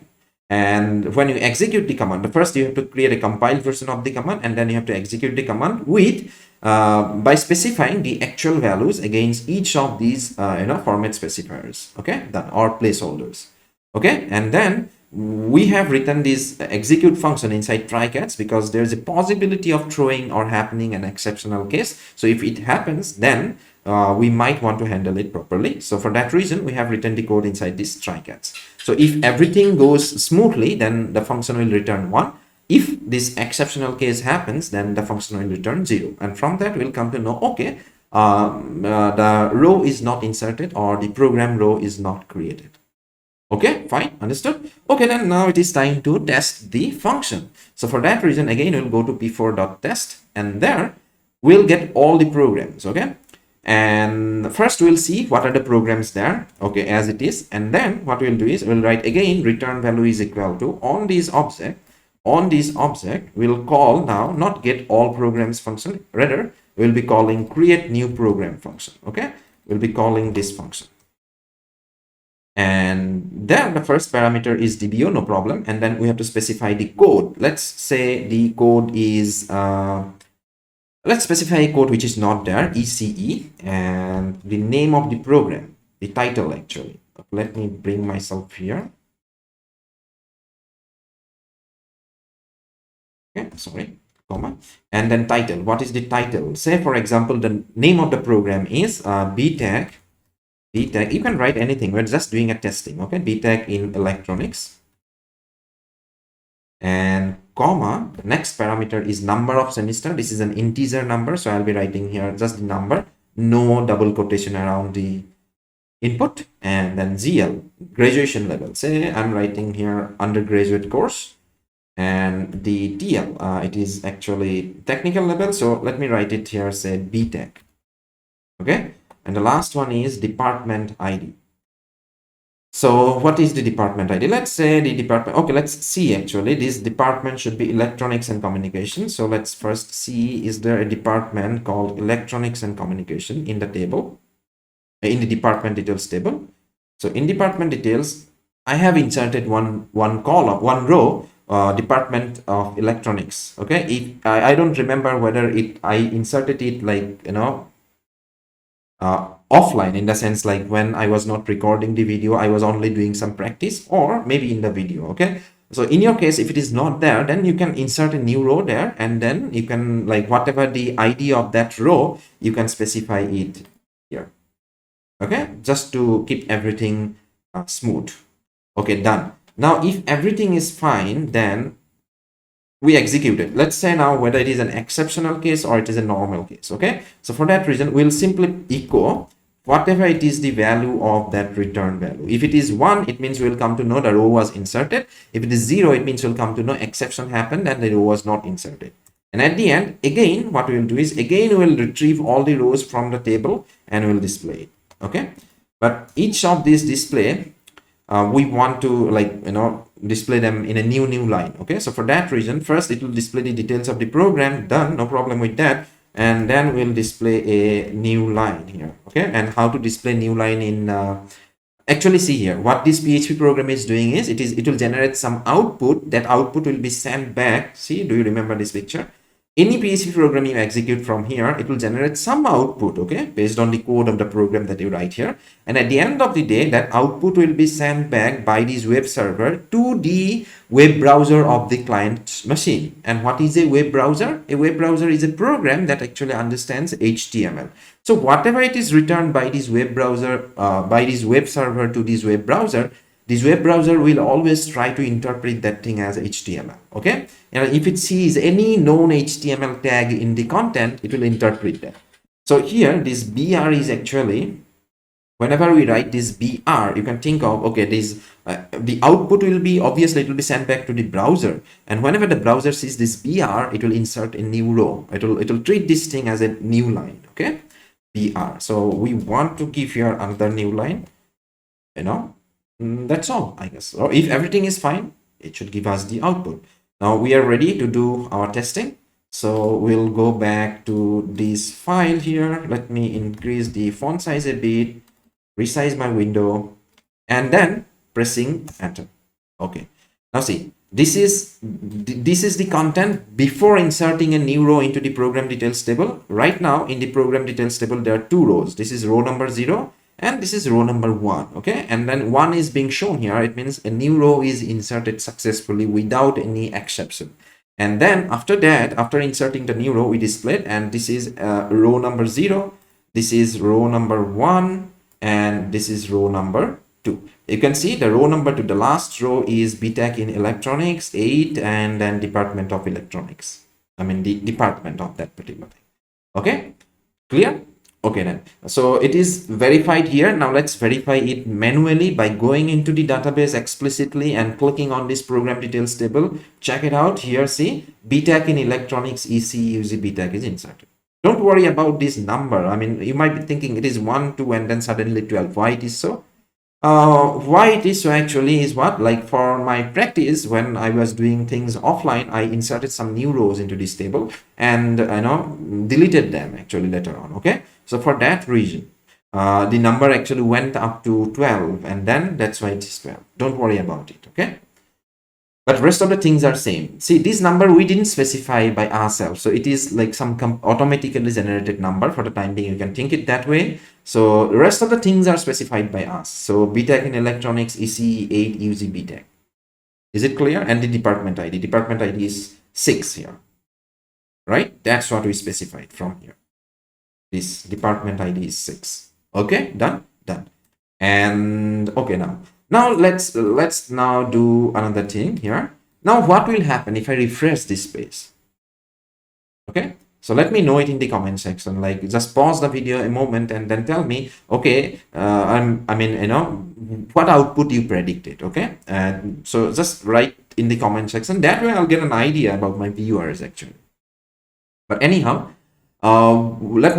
and when you execute the command, first you have to create a compiled version of the command, and then you have to execute the command with by specifying the actual values against each of these you know, format specifiers. Okay, that or placeholders. Okay, and then we have written this execute function inside try-catch because there's a possibility of throwing or happening an exceptional case. So if it happens, then we might want to handle it properly. So for that reason, we have written the code inside this try-catch. So if everything goes smoothly, then the function will return 1. If this exceptional case happens, then the function will return 0. And from that, we'll come to know, okay, the row is not inserted or the program row is not created. Okay, fine, understood. Okay, then now it is time to test the function. So for that reason, again, we'll go to p4.test, and there we'll get all the programs. Okay, and first we'll see what are the programs there, okay, as it is, and then what we'll do is we'll write again return value is equal to on this object we'll call now not get all programs function, rather we'll be calling create new program function. Okay, we'll be calling this function, and then the first parameter is DBO, no problem, and then we have to specify the code. Let's say the code is let's specify a code which is not there, ECE, and the name of the program, the title actually. Let me bring myself here. Okay, sorry, comma, and then title. What is the title? Say, for example, the name of the program is BTech. You can write anything. We're just doing a testing. Okay, BTech in electronics. And comma, the next parameter is number of semester. This is an integer number, so I'll be writing here just the number, no double quotation around the input. And then ZL, graduation level. Say I'm writing here undergraduate course, and the TL, it is actually technical level, so let me write it here, say BTech. Okay, and the last one is department ID. So what is the department ID? Let's say the department, okay, let's see, actually this department should be electronics and communication. So let's first see, is there a department called electronics and communication in the table, in the department details table? So in department details, I have inserted one column, one row, department of electronics. Okay, if I don't remember whether I inserted it like, you know, offline, in the sense like when I was not recording the video, I was only doing some practice, or maybe in the video. Okay, so in your case, if it is not there, then you can insert a new row there, and then you can, like, whatever the ID of that row, you can specify it here. Okay, just to keep everything smooth. Okay, done. Now if everything is fine, then we execute it. Let's say now whether it is an exceptional case or it is a normal case. Okay, so for that reason, we'll simply echo whatever it is the value of that return value. If it is 1, it means we'll come to know the row was inserted. If it is 0, it means we'll come to know exception happened and the row was not inserted. And at the end, again, what we'll do is, again, we'll retrieve all the rows from the table and we'll display it. Okay, but each of these display, we want to, like, you know, display them in a new line. Okay, so for that reason, first it will display the details of the program, done, no problem with that, and then we'll display a new line here. Okay, and how to display new line in actually, see here, what this PHP program is doing is, it will generate some output. That output will be sent back. See, do you remember this picture? any PHP program you execute from here, it will generate some output, okay, based on the code of the program that you write here. And at the end of the day, that output will be sent back by this web server to the web browser of the client's machine. And what is a web browser? A web browser is a program that actually understands HTML. So whatever it is returned by this web browser, by this web server to this web browser will always try to interpret that thing as HTML, okay? And if it sees any known HTML tag in the content, it will interpret that. So here, this BR is actually, whenever we write this BR, you can think of, okay, this the output will be, obviously it will be sent back to the browser. And whenever the browser sees this BR, it will insert a new row. It will treat this thing as a new line, okay? BR. So we want to give here another new line, you know. That's all, I guess. So if everything is fine, it should give us the output. Now we are ready to do our testing. So we'll go back to this file here. Let me increase the font size a bit, resize my window, and then pressing enter. Okay. Now see, this is the content before inserting a new row into the program details table. Right now in the program details table, there are two rows. This is row number 0. And this is row number 1, okay? And then 1 is being shown here. It means a new row is inserted successfully without any exception. And then after that, after inserting the new row, we display it. And this is row number 0. This is row number 1. And this is row number 2. You can see the row number 2, the last row is BTech in Electronics 8 and then Department of Electronics. I mean the department of that particular thing. Okay, clear? Okay then, so it is verified here. Now let's verify it manually by going into the database explicitly and clicking on this program details table. Check it out here. See, BTech in Electronics ECUZ BTech is inserted. Don't worry about this number. I mean, you might be thinking it is 1, 2 and then suddenly 12. Why it is so? Why it is so actually is what, like for my practice, when I was doing things offline, I inserted some new rows into this table and deleted them actually later on. Okay, so for that reason the number actually went up to 12 and then that's why it is 12. Don't worry about it. Okay, but rest of the things are same. See, this number we didn't specify by ourselves, so it is like some automatically generated number. For the time being, you can think it that way. So the rest of the things are specified by us. So BTech in Electronics EC8 UZ BTech. Is it clear? And the department ID. Department ID is 6 here. Right? That's what we specified from here. This department ID is 6. Okay, done? Done. And okay, now let's now do another thing here. Now what will happen if I refresh this page? Okay, so let me know it in the comment section. Like, just pause the video a moment and then tell me, okay, I mean, what output you predicted. Okay, so just write in the comment section. That way I'll get an idea about my viewers actually. But anyhow, let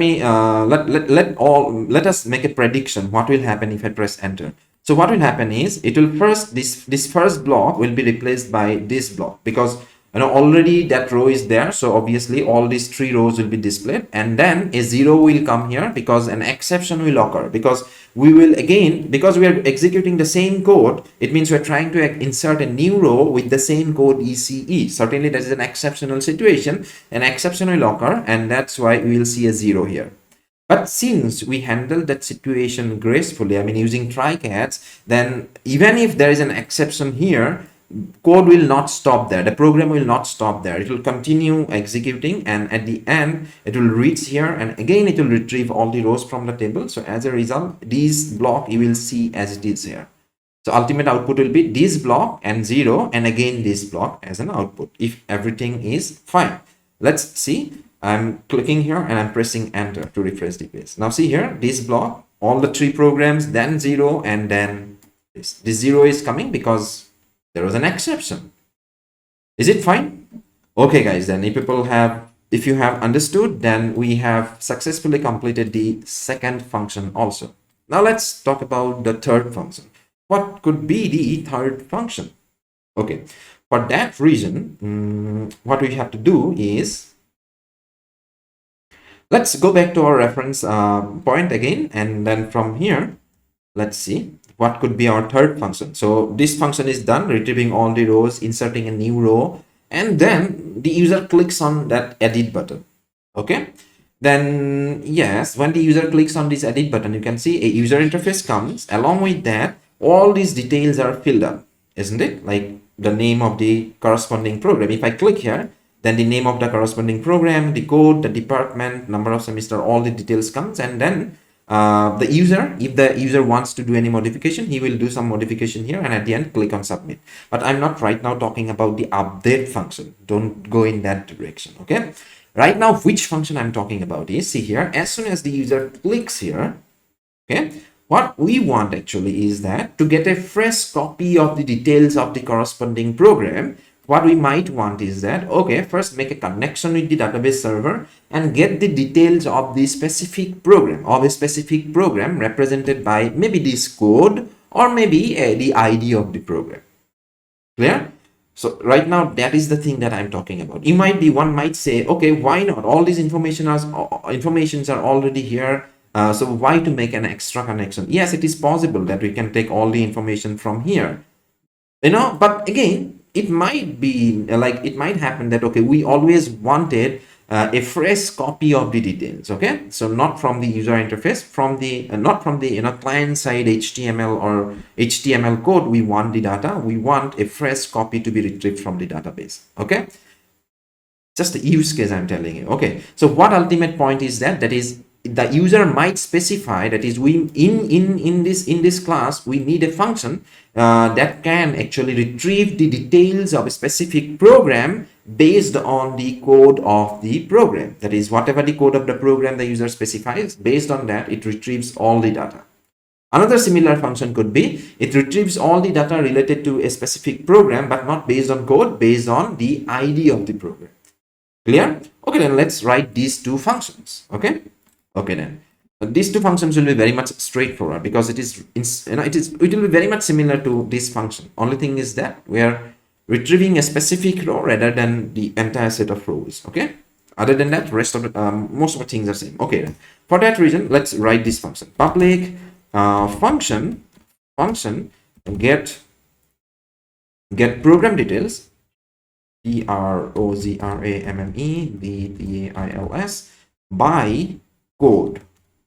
us make a prediction. What will happen if I press enter? So what will happen is, it will first, this first block will be replaced by this block, because already that row is there. So obviously all these 3 rows will be displayed, and then a 0 will come here because an exception will occur, because we will again, because we are executing the same code, it means we're trying to insert a new row with the same code ECE. Certainly that is an exceptional situation, an exception will occur, and that's why we will see a 0 here. But since we handled that situation gracefully, I mean using try-catch, then even if there is an exception here, code will not stop there. The program will not stop there. It will continue executing, and at the end it will reach here, and again it will retrieve all the rows from the table. So as a result, this block you will see as it is here. So ultimate output will be this block and 0, and again this block as an output if everything is fine. Let's see. I'm clicking here and I'm pressing enter to refresh the page. Now see here, this block, all the 3 programs, then 0, and then this 0 is coming because there was an exception. Is it fine? Okay guys, then if you have understood, then we have successfully completed the second function also. Now let's talk about the third function. What could be the third function? Okay, for that reason, what we have to do is, let's go back to our reference point again, and then from here, let's see what could be our third function. So this function is done, retrieving all the rows, inserting a new row, and then the user clicks on that edit button. Okay, then yes, when the user clicks on this edit button, you can see a user interface comes. Along with that, all these details are filled up, isn't it? Like the name of the corresponding program. If I click here, then the name of the corresponding program, the code, the department, number of semester, all the details comes. And then the user, if the user wants to do any modification, he will do some modification here, and at the end click on submit. But I'm not right now talking about the update function. Don't go in that direction. Okay, right now which function I'm talking about is, see here, as soon as the user clicks here, okay, what we want actually is that to get a fresh copy of the details of the corresponding program, what we might want is that, okay, first make a connection with the database server and get the details of the specific program, represented by maybe this code or maybe the ID of the program. Clear? So right now, that is the thing that I'm talking about. One might say, okay, why not? All these informations are already here. So why to make an extra connection? Yes, it is possible that we can take all the information from here, but again, it might be like, it might happen that, okay, we always wanted a fresh copy of the details. Okay, so not from the user interface, from the not from the client side HTML or HTML code, we want the data, we want a fresh copy to be retrieved from the database. Okay, just a use case I'm telling you. Okay, so what ultimate point is that is the user might specify that is, we in this class we need a function that can actually retrieve the details of a specific program based on the code of the program. That is, whatever the code of the program the user specifies, based on that it retrieves all the data. Another similar function could be, it retrieves all the data related to a specific program, but not based on code, based on the ID of the program. Clear? Okay, then let's write these two functions. Okay, then these two functions will be very much straightforward, because it will be very much similar to this function. Only thing is that we are retrieving a specific row rather than the entire set of rows. Okay, other than that, rest of the most of the things are same. Okay, then for that reason, let's write this function. Public function get program details, PROGRAMME by code.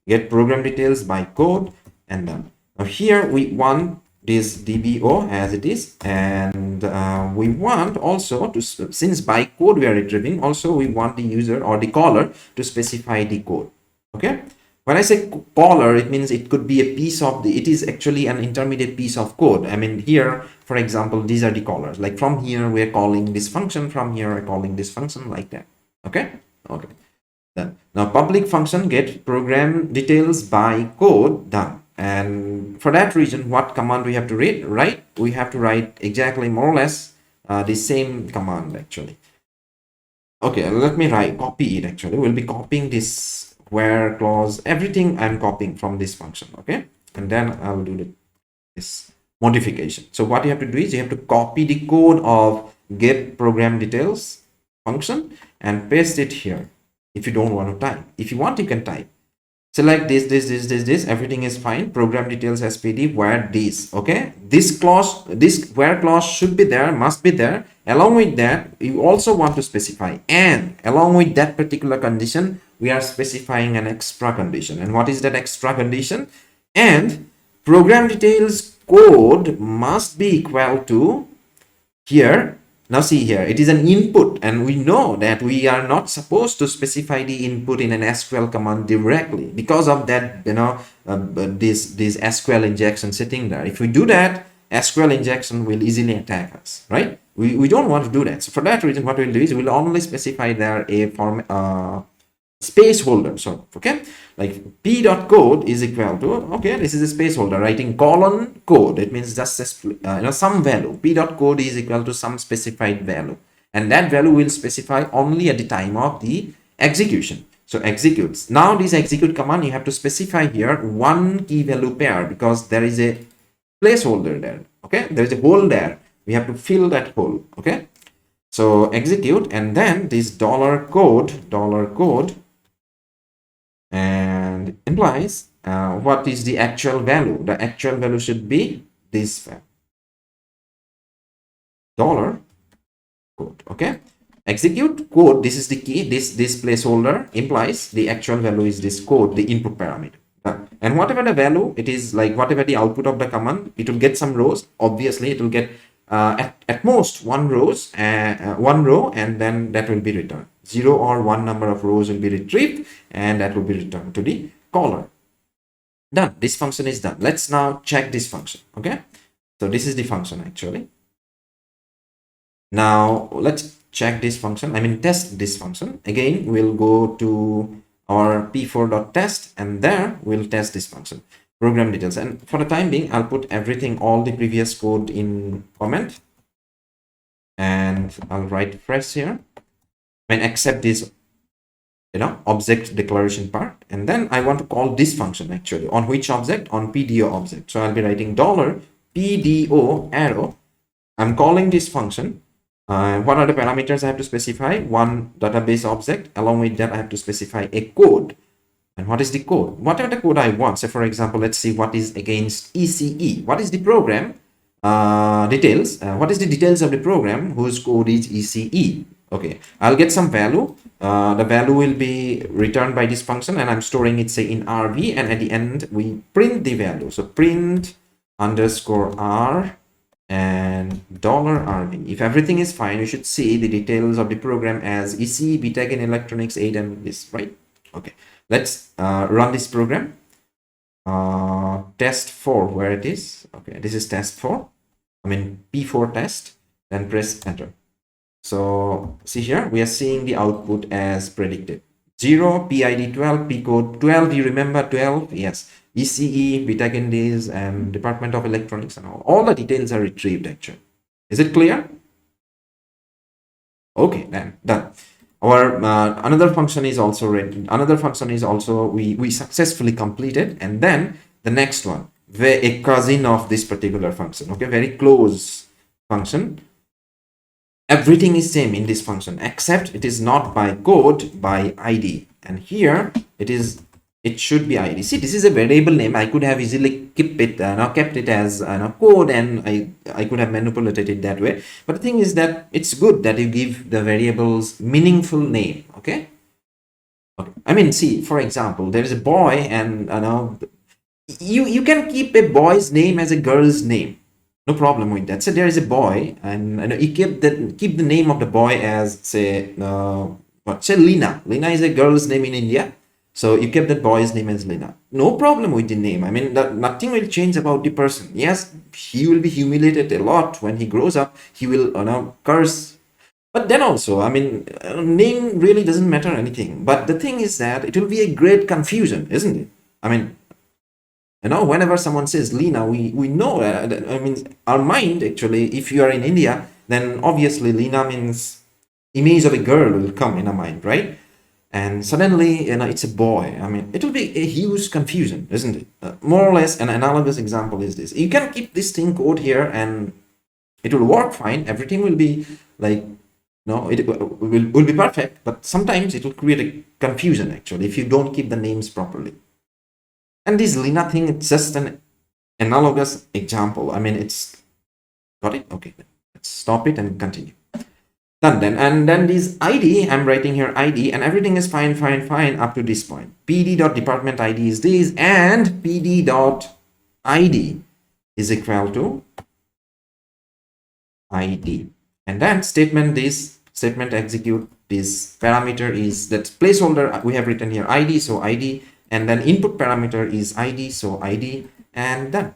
Get program details by code, and done. Now here we want this DBO as it is, and we want also to, since by code we are retrieving, also we want the user or the caller to specify the code. Okay, when I say caller, it means it could be a piece of it is actually an intermediate piece of code. I mean, here, for example, these are the callers. Like from here we are calling this function, from here we're calling this function, like that. Okay, done. Now public function get program details by code, done. And for that reason, what command we have to write? We have to write exactly more or less the same command actually. Okay, let me copy it actually. We'll be copying this where clause, everything I'm copying from this function. Okay, and then I'll do this modification. So what you have to do is you have to copy the code of get program details function and paste it here. If you don't want to type, if you want, you can type. Select this, everything is fine. Program details SPD where this. Okay, this clause, this where clause should be there, must be there. Along with that, you also want to specify, and along with that particular condition, we are specifying an extra condition. And what is that extra condition? And program details code must be equal to here. Now see here, it is an input, and we know that we are not supposed to specify the input in an SQL command directly because of that, this SQL injection sitting there. If we do that, SQL injection will easily attack us, right? We don't want to do that. So for that reason, what we'll do is we'll only specify there a space holder. So okay, like p.code is equal to, okay, this is a space holder, writing colon code. It means just some value. P.code is equal to some specified value, and that value will specify only at the time of the execution. So executes. Now this execute command, you have to specify here one key value pair, because there is a placeholder there. Okay, there is a hole there, we have to fill that hole. Okay, so execute, and then this $code and implies what is the actual value. The actual value should be this value, code. Okay, execute code. This is the key. This placeholder implies the actual value is this code, the input parameter. And whatever the value, it is like whatever the output of the command, it will get some rows. Obviously, it will get at most one row, and then that will be returned. 0 or 1 number of rows will be retrieved, and that will be returned to the caller. Done. This function is done. Let's now check this function. Okay, so this is the function actually. Now let's check this function. I mean, test this function. Again, we'll go to our p4.test, and there we'll test this function. Program details, and for the time being, I'll put everything, all the previous code in comment, and I'll write fresh here. I mean, except this, object declaration part, and then I want to call this function actually on which object? On PDO object. So I'll be writing $PDO arrow. I'm calling this function. What are the parameters I have to specify? One database object. Along with that, I have to specify a code. And what is the code? Whatever the code I want. So for example, let's see what is against ECE. What is the program details? What is the details of the program whose code is ECE? Okay, I'll get some value. The value will be returned by this function, and I'm storing it, say, in RV, and at the end we print the value. So print _r and $RV. If everything is fine, you should see the details of the program as EC, BTech in Electronics 8, and this, right? Okay, let's run this program. Test 4, where it is? Okay, this is test 4. I mean P4 test, then press enter. So see here, we are seeing the output as predicted. 0, PID 12, P code 12, you remember 12? Yes. ECE, BTech in this, and Department of Electronics, and all the details are retrieved actually. Is it clear? Okay, then done. Our another function is also written. Another function is also we successfully completed, and then the next one, a cousin of this particular function. Okay, very close function. Everything is same in this function, except it is not by code, by ID, and here it should be ID. See, this is a variable name. I could have easily kept it as code, and I could have manipulated it that way. But the thing is that it's good that you give the variables meaningful name. Okay. I mean, see, for example, there is a boy, and you can keep a boy's name as a girl's name. No problem with that. So there is a boy, and you keep the name of the boy as, say, say Lina. Lina is a girl's name in India. So you kept that boy's name as Lina. No problem with the name. I mean, nothing will change about the person. Yes, he will be humiliated a lot when he grows up. He will curse. But then also, I mean, name really doesn't matter anything. But the thing is that it will be a great confusion, isn't it? I mean, whenever someone says Lina, we know that, I mean, our mind actually, if you are in India, then obviously Lina means image of a girl will come in our mind, right? And suddenly, it's a boy. I mean, it will be a huge confusion, isn't it? More or less, an analogous example is this. You can keep this thing code here, and it will work fine. Everything will be like, it will be perfect. But sometimes it will create a confusion, actually, if you don't keep the names properly. And this Lina thing, it's just an analogous example. I mean, it's got it. Okay, let's stop it and continue. Done then. And then this ID, I'm writing here ID, and everything is fine up to this point. pd.department ID is this, and pd.id is equal to ID. And then statement execute this parameter is that placeholder we have written here ID, so ID, and then input parameter is ID, so ID, and done.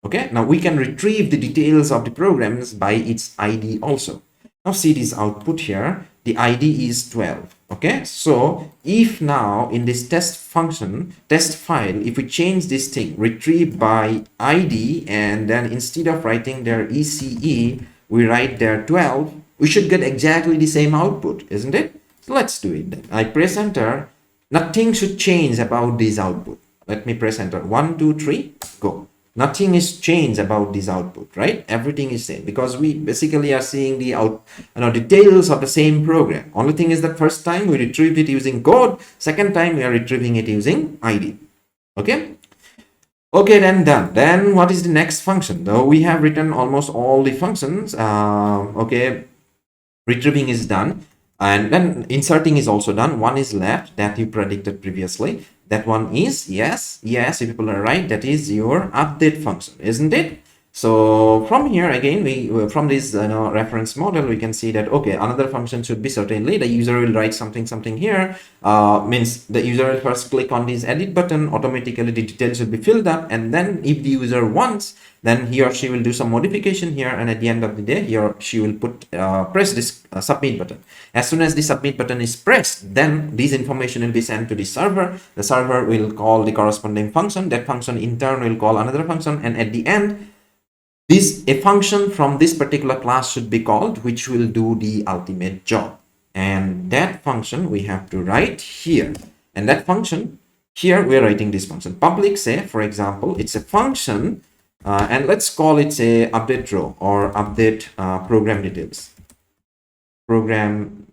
Okay, now we can retrieve the details of the programs by its ID also. Now see this output here, the ID is 12. Okay, so if now in this test function, test file, if we change this thing, retrieve by ID, and then instead of writing there ECE, we write there 12, we should get exactly the same output, isn't it? So let's do it then. I press enter. Nothing should change about this output. Let me press enter. 1, 2, 3, go. Nothing is changed about this output, right? Everything is same, because we basically are seeing the details of the same program. Only thing is that first time we retrieved it using code, second time we are retrieving it using ID. Okay, then done. Then what is the next function? Though we have written almost all the functions. Okay, Retrieving is done, and then inserting is also done. One is left that you predicted previously. That one is yes, you people are right. That is your update function, isn't it? So from here again, from this reference model, we can see that okay, another function should be certainly the user will write something here. Means the user will first click on this edit button, automatically the details will be filled up, and then if the user wants, then he or she will do some modification here, and at the end of the day, he or she will press this submit button. As soon as the submit button is pressed, then this information will be sent to the server. The server will call the corresponding function. That function in turn will call another function, and at the end, a function from this particular class should be called, which will do the ultimate job. And that function we have to write here. And that function here, we're writing this function. Public, say, for example, it's a function, and let's call it a update row or update program details. Program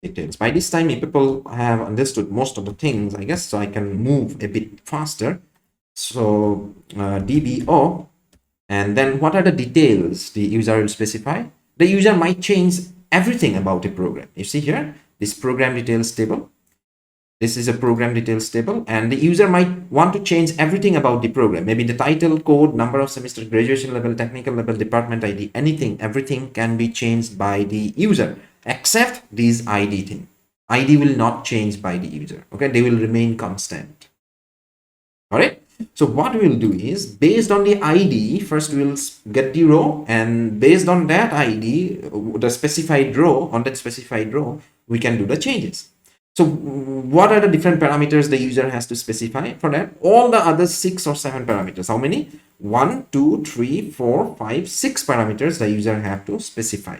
details. By this time, people have understood most of the things, I guess, so I can move a bit faster. So DBO. And then what are the details the user will specify? The user might change everything about a program. You see here, this program details table. This is a program details table, and the user might want to change everything about the program. Maybe the title, code, number of semester, graduation level, technical level, department ID, anything, everything can be changed by the user, except this ID thing. ID will not change by the user. Okay, they will remain constant. All right. So what we'll do is, based on the ID, first we'll get the row, and based on that ID, the specified row, on that specified row, we can do the changes. So what are the different parameters the user has to specify for that? All the other 6 or 7 parameters. How many? 1, 2, 3, 4, 5, 6 parameters the user have to specify.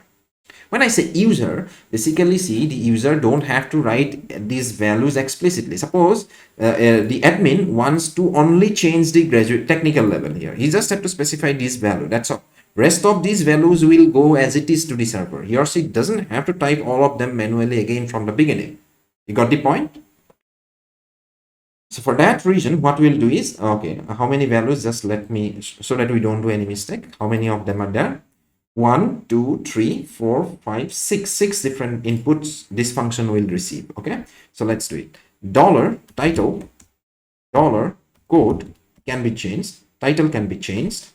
When I say user, basically see the user don't have to write these values explicitly. Suppose the admin wants to only change the graduate technical level here. He just have to specify this value. That's all. Rest of these values will go as it is to the server. He or she doesn't have to type all of them manually again from the beginning. You got the point? So for that reason, what we'll do is, okay, how many values? Just let me, so that we don't do any mistake. How many of them are there? 1, 2, 3, 4, 5, 6. 6 different inputs this function will receive. Okay, so let's do it. Dollar title, dollar code can be changed. Title can be changed.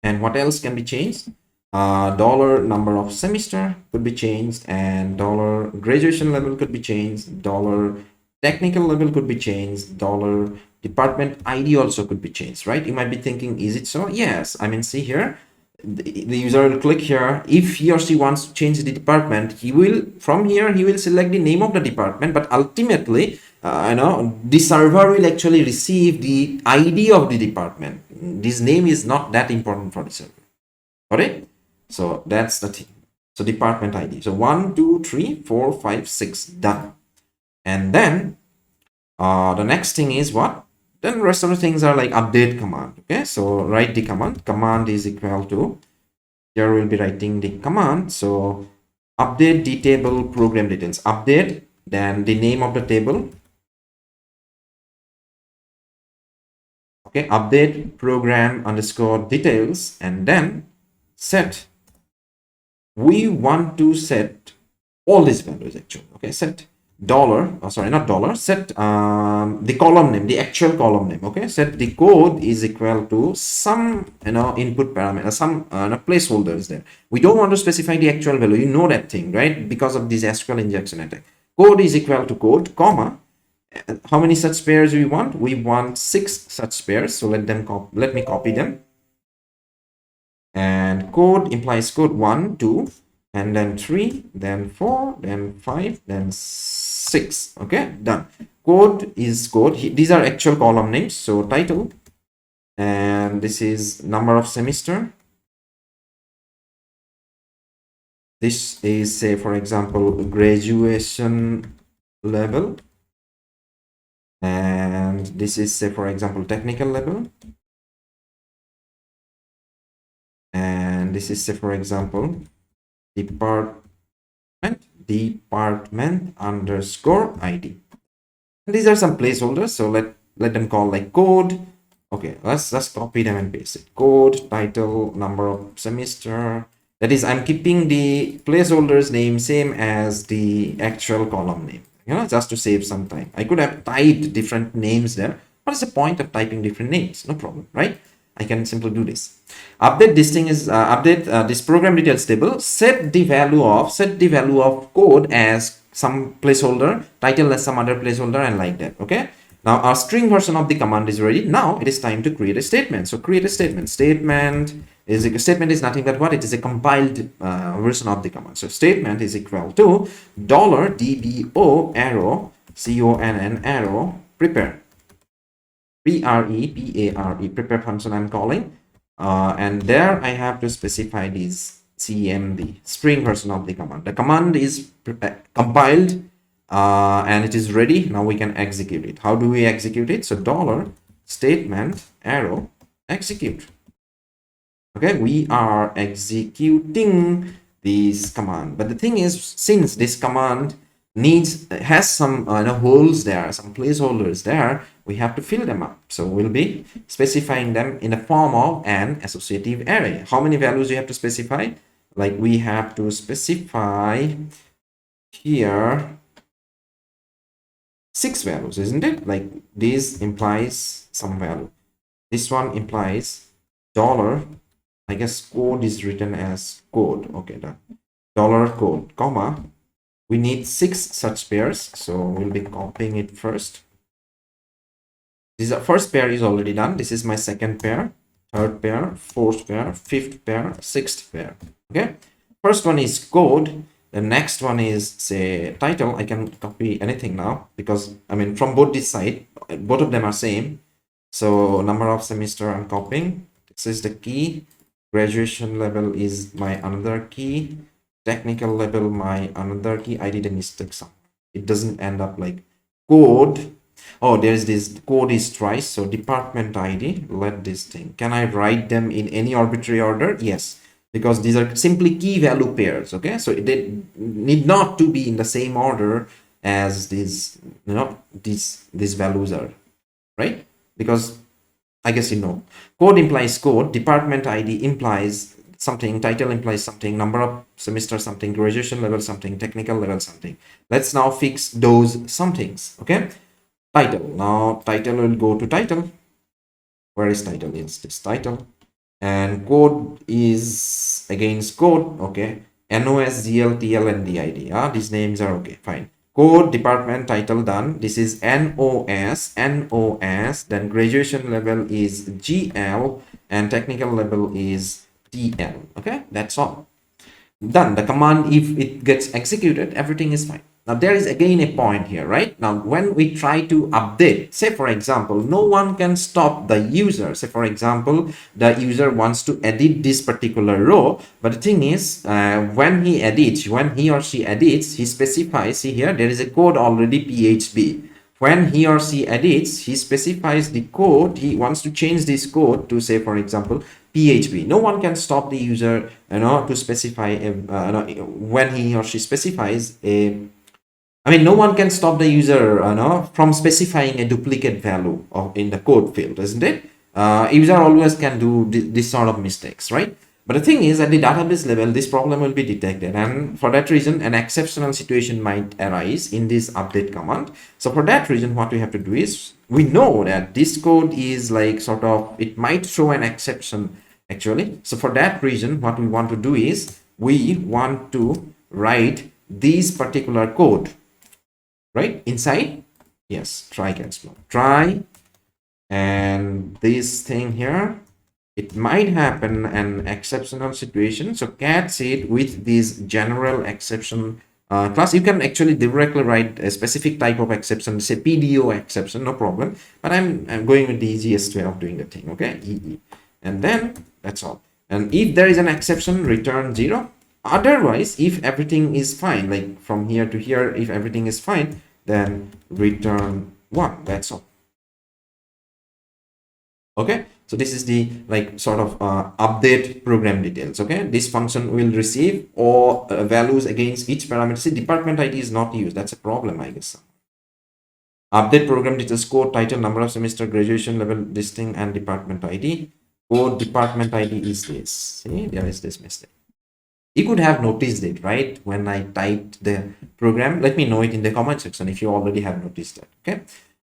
And what else can be changed? Dollar number of semester could be changed, and dollar graduation level could be changed. Dollar technical level could be changed. Dollar department ID also could be changed, right? You might be thinking, is it so? Yes. I mean, see here. The user will click here. If he or she wants to change the department, he will, from here, he will select the name of the department, but ultimately, the server will actually receive the ID of the department. This name is not that important for the server. All right. So that's the thing. So department ID. So 1, 2, 3, 4, 5, 6, done. And then the next thing is what? Then the rest of the things are like update command. Okay, so write the command. Command is equal to, here we'll be writing the command. So update the table program details. Update, then the name of the table. Okay, update program underscore details, and then set. We want to set all these values actually. Okay, set dollar, not dollar, set the column name, the actual column name. Okay, set the code is equal to some input parameter, some placeholders there. We don't want to specify the actual value, you know that thing, right? Because of this SQL injection attack. Code is equal to code, comma, how many such pairs we want? We want 6 such pairs. So let me copy them. And code implies code 1, 2, and then 3, then 4, then 5, then 6. Okay, done. Code is code. These are actual column names. So title, and this is number of semester. This is, say, for example, graduation level. And this is, say, for example, technical level. And this is, say, for example, department underscore ID. And these are some placeholders, so let them call like code. Okay, let's just copy them and paste it. Code, title, number of semester, That is, I'm keeping the placeholder's name same as the actual column name, just to save some time. I could have typed different names there. What is the point of typing different names? No problem, right? I can simply do this. Update this thing is update this program details table. Set the value of code as some placeholder, title as some other placeholder, and like that. Okay. Now our string version of the command is ready. Now it is time to create a statement. So create a statement. Statement is nothing but what? It is a compiled version of the command. So statement is equal to $dbo arrow conn arrow prepare. Prepare function I'm calling, and there I have to specify this cmd string version of the command. The command is compiled and it is ready. Now we can execute it. How do we execute it? So $statement arrow execute. Okay, we are executing this command, but the thing is, since this command has some holes there, some placeholders there, we have to fill them up. So we'll be specifying them in the form of an associative array. How many values you have to specify? Like we have to specify here 6 values, isn't it? Like this implies some value. This one implies dollar. I guess code is written as code. Okay, done. Dollar code, comma. We need 6 such pairs, so we'll be copying it first. This first pair is already done. This is my second pair, third pair, fourth pair, fifth pair, sixth pair. Okay, first one is code. The next one is, say, title. I can copy anything now because I mean from both this side, both of them are same. So number of semester I'm copying. This is the key. Graduation level is my another key. Technical level my another key. I did a mistake somewhere. It doesn't end up like code. Oh, there's this code is twice. So department ID, let this thing. Can I write them in any arbitrary order? Yes, because these are simply key value pairs. Okay, so they need not to be in the same order as these, these values are, right? Because I guess code implies code, department ID implies something, title implies something, number of semester something, graduation level something, technical level something. Let's now fix those somethings. Okay, title. Now title will go to title. Where is title? Yes, this title. And code is against code. Okay, NOS, GL, TL, and DID. These names are okay, fine. Code, department, title done. This is NOS, then graduation level is GL, and technical level is TL. Okay, that's all done. The command, if it gets executed, everything is fine. Now there is again a point here, right? Now when we try to update, say for example, no one can stop the user. Say for example, the user wants to edit this particular row, but the thing is, when he or she edits, he specifies, see here, there is a code already PHP. When he or she edits, he specifies the code. He wants to change this code to, say for example, PHP. No one can stop the user, to specify when he or she specifies a. I mean, no one can stop the user, from specifying a duplicate value in the code field, isn't it? User always can do this sort of mistakes, right? But the thing is, at the database level, this problem will be detected, and for that reason, an exceptional situation might arise in this update command. So for that reason, what we have to do is, we know that this code is like sort of, it might throw an exception actually. So for that reason, what we want to do is, we want to write this particular code right inside. Yes, try can explode, try, and this thing here, it might happen an exceptional situation. So cat seed with this general exception class. You can actually directly write a specific type of exception, say PDO exception, no problem, but I'm going with the easiest way of doing the thing. Okay, EE, and then that's all. And if there is an exception, return 0. Otherwise, if everything is fine, like from here to here, if everything is fine, then return 1. That's all. Okay, so this is the like sort of update program details. Okay, this function will receive all values against each parameter. See, department ID is not used. That's a problem, I guess. Update program details, code, title, number of semester, graduation level, this thing, and department ID. Code department ID is this. See, there is this mistake. You could have noticed it, right? When I typed the program, let me know it in the comment section if you already have noticed that. Okay.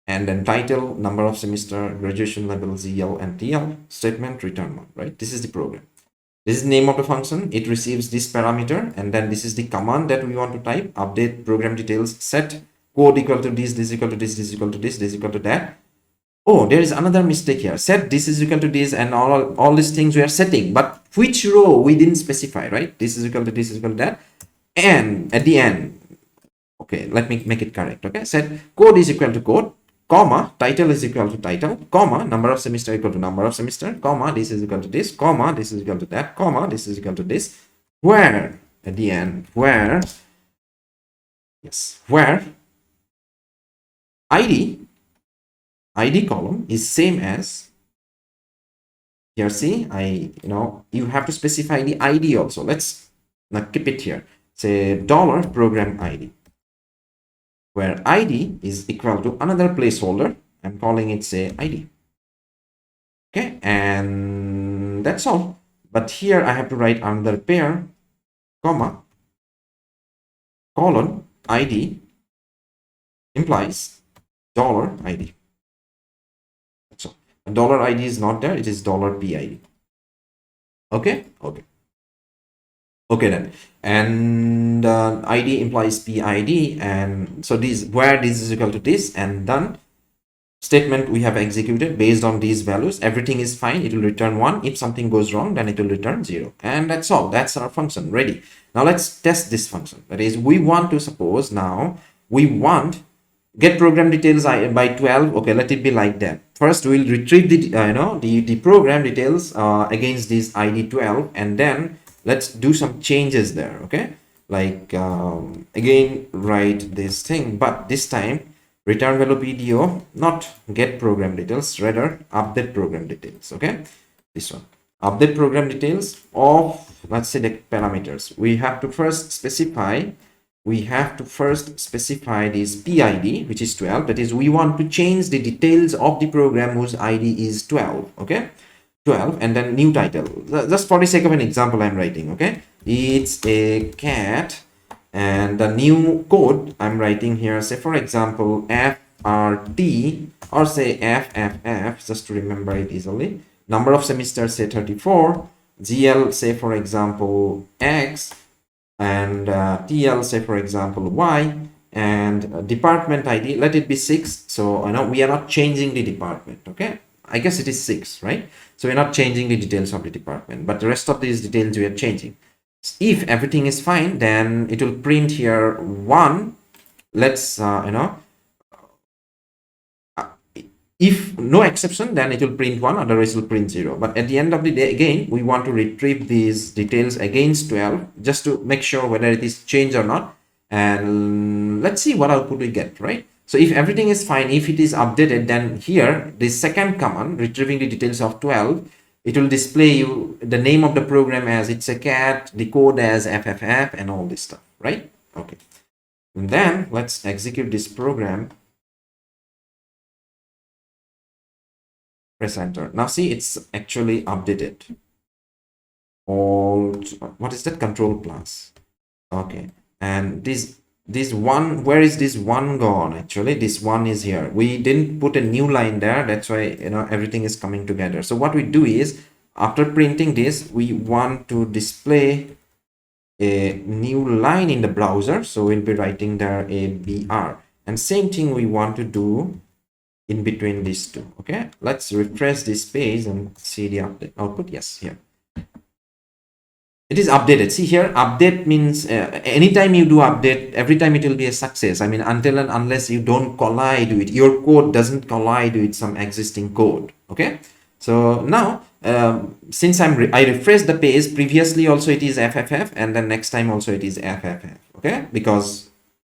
And then title, number of semester, graduation level, ZL and TL, statement, return 1, right? This is the program. This is the name of the function. It receives this parameter, and then this is the command that we want to type. Update program details, set code equal to this equal to this equal to this equal to that. Oh, there is another mistake here. Set this is equal to this, and all these things we are setting, but which row we didn't specify, right? This is equal to this is equal to that. And at the end, okay, let me make it correct. Okay, set code is equal to code, comma, title is equal to title, comma, number of semester equal to number of semester, comma, this is equal to this, comma, this is equal to that, comma, this is equal to this, where at the end, where, yes, where ID column is same as, here, see, you have to specify the ID also. Let's now keep it here. Say $program ID, where ID is equal to another placeholder. I'm calling it, say, ID. Okay, and that's all. But here I have to write another pair, comma, colon, ID implies $ID. So $ID is not there, it is $PID. Okay, okay then. And ID implies PID, and so this, where this is equal to this, and done. Statement we have executed based on these values. Everything is fine, it will return 1. If something goes wrong, then it will return 0. And that's all. That's our function ready. Now let's test this function. That is, we want to suppose now we want get program details by 12. Okay, let it be like that. First we'll retrieve the the program details against this ID 12, and then let's do some changes there. Okay, like again write this thing, but this time return value PDO, not get program details, rather update program details. Okay, this one, update program details of, let's say, the parameters. We have to first specify this PID, which is 12. That is, we want to change the details of the program whose ID is 12. Okay, 12, and then new title. Just for the sake of an example, I'm writing. Okay, it's a cat. And the new code I'm writing here, say for example FRT, or say FFF, just to remember it easily. Number of semesters, say 34. GL, say for example X, and TL, say for example Y, and department ID, let it be 6. So we are not changing the department. Okay, I guess it is 6, right? So we're not changing the details of the department, but the rest of these details we are changing. If everything is fine, then it will print here 1. Let's if no exception, then it will print 1, otherwise it will print 0. But at the end of the day, again, we want to retrieve these details against 12 just to make sure whether it is changed or not, and let's see what output we get, right? So if everything is fine, if it is updated, then here the second command, retrieving the details of 12, it will display you the name of the program as it's a cat, the code as FFF, and all this stuff, right? Okay. And then let's execute this program. Press enter. Now see, it's actually updated. What is that? Control plus. Okay. And this one, where is this one gone? Actually, this one is here. We didn't put a new line there. That's why everything is coming together. So what we do is, after printing this, we want to display a new line in the browser. So we'll be writing there a BR, and same thing we want to do in between these two. Okay, let's refresh this page and see the output. Yes, here it is updated. See here, update means anytime you do update, every time it will be a success. I mean, until and unless you don't collide with your code, doesn't collide with some existing code. Okay, so now since I refreshed the page, previously also it is FFF, and then next time also it is FFF. Okay, because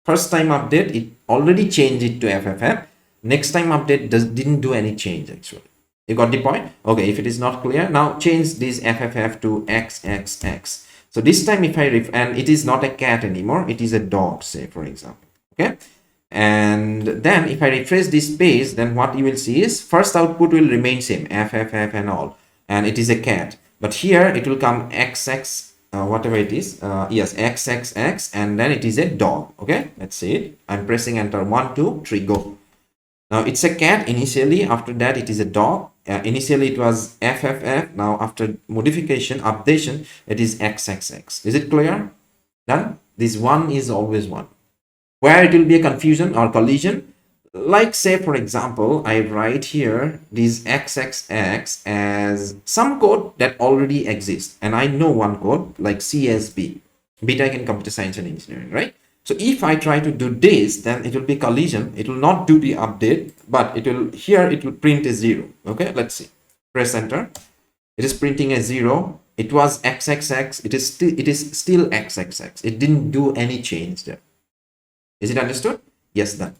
first time update it already changed it to FFF. Next time update didn't do any change actually. You got the point? Okay, if it is not clear, now change this FFF to XXX. So this time if I and it is not a cat anymore, it is a dog, say for example. Okay, and then if I refresh this page, then what you will see is first output will remain same, FFF and all, and it is a cat. But here it will come XX whatever it is, yes, xxx, and then it is a dog. Okay, let's see it. I'm pressing enter. 1 2 3 go. Now it's a cat initially, after that it is a dog. Initially it was fff, now after modification, updation, it is xxx. Is it clear? Done. This one is always one. Where it will be a confusion or collision, like say for example, I write here this xxx as some code that already exists, and I know one code like CSB, BTech in Computer Science and Engineering, right? So if I try to do this, then it will be collision. It will not do the update, but it will, here it will print a 0. Okay, let's see. Press enter. It is printing a 0. It was xxx. It is still xxx. It didn't do any change there. Is it understood? Yes, done.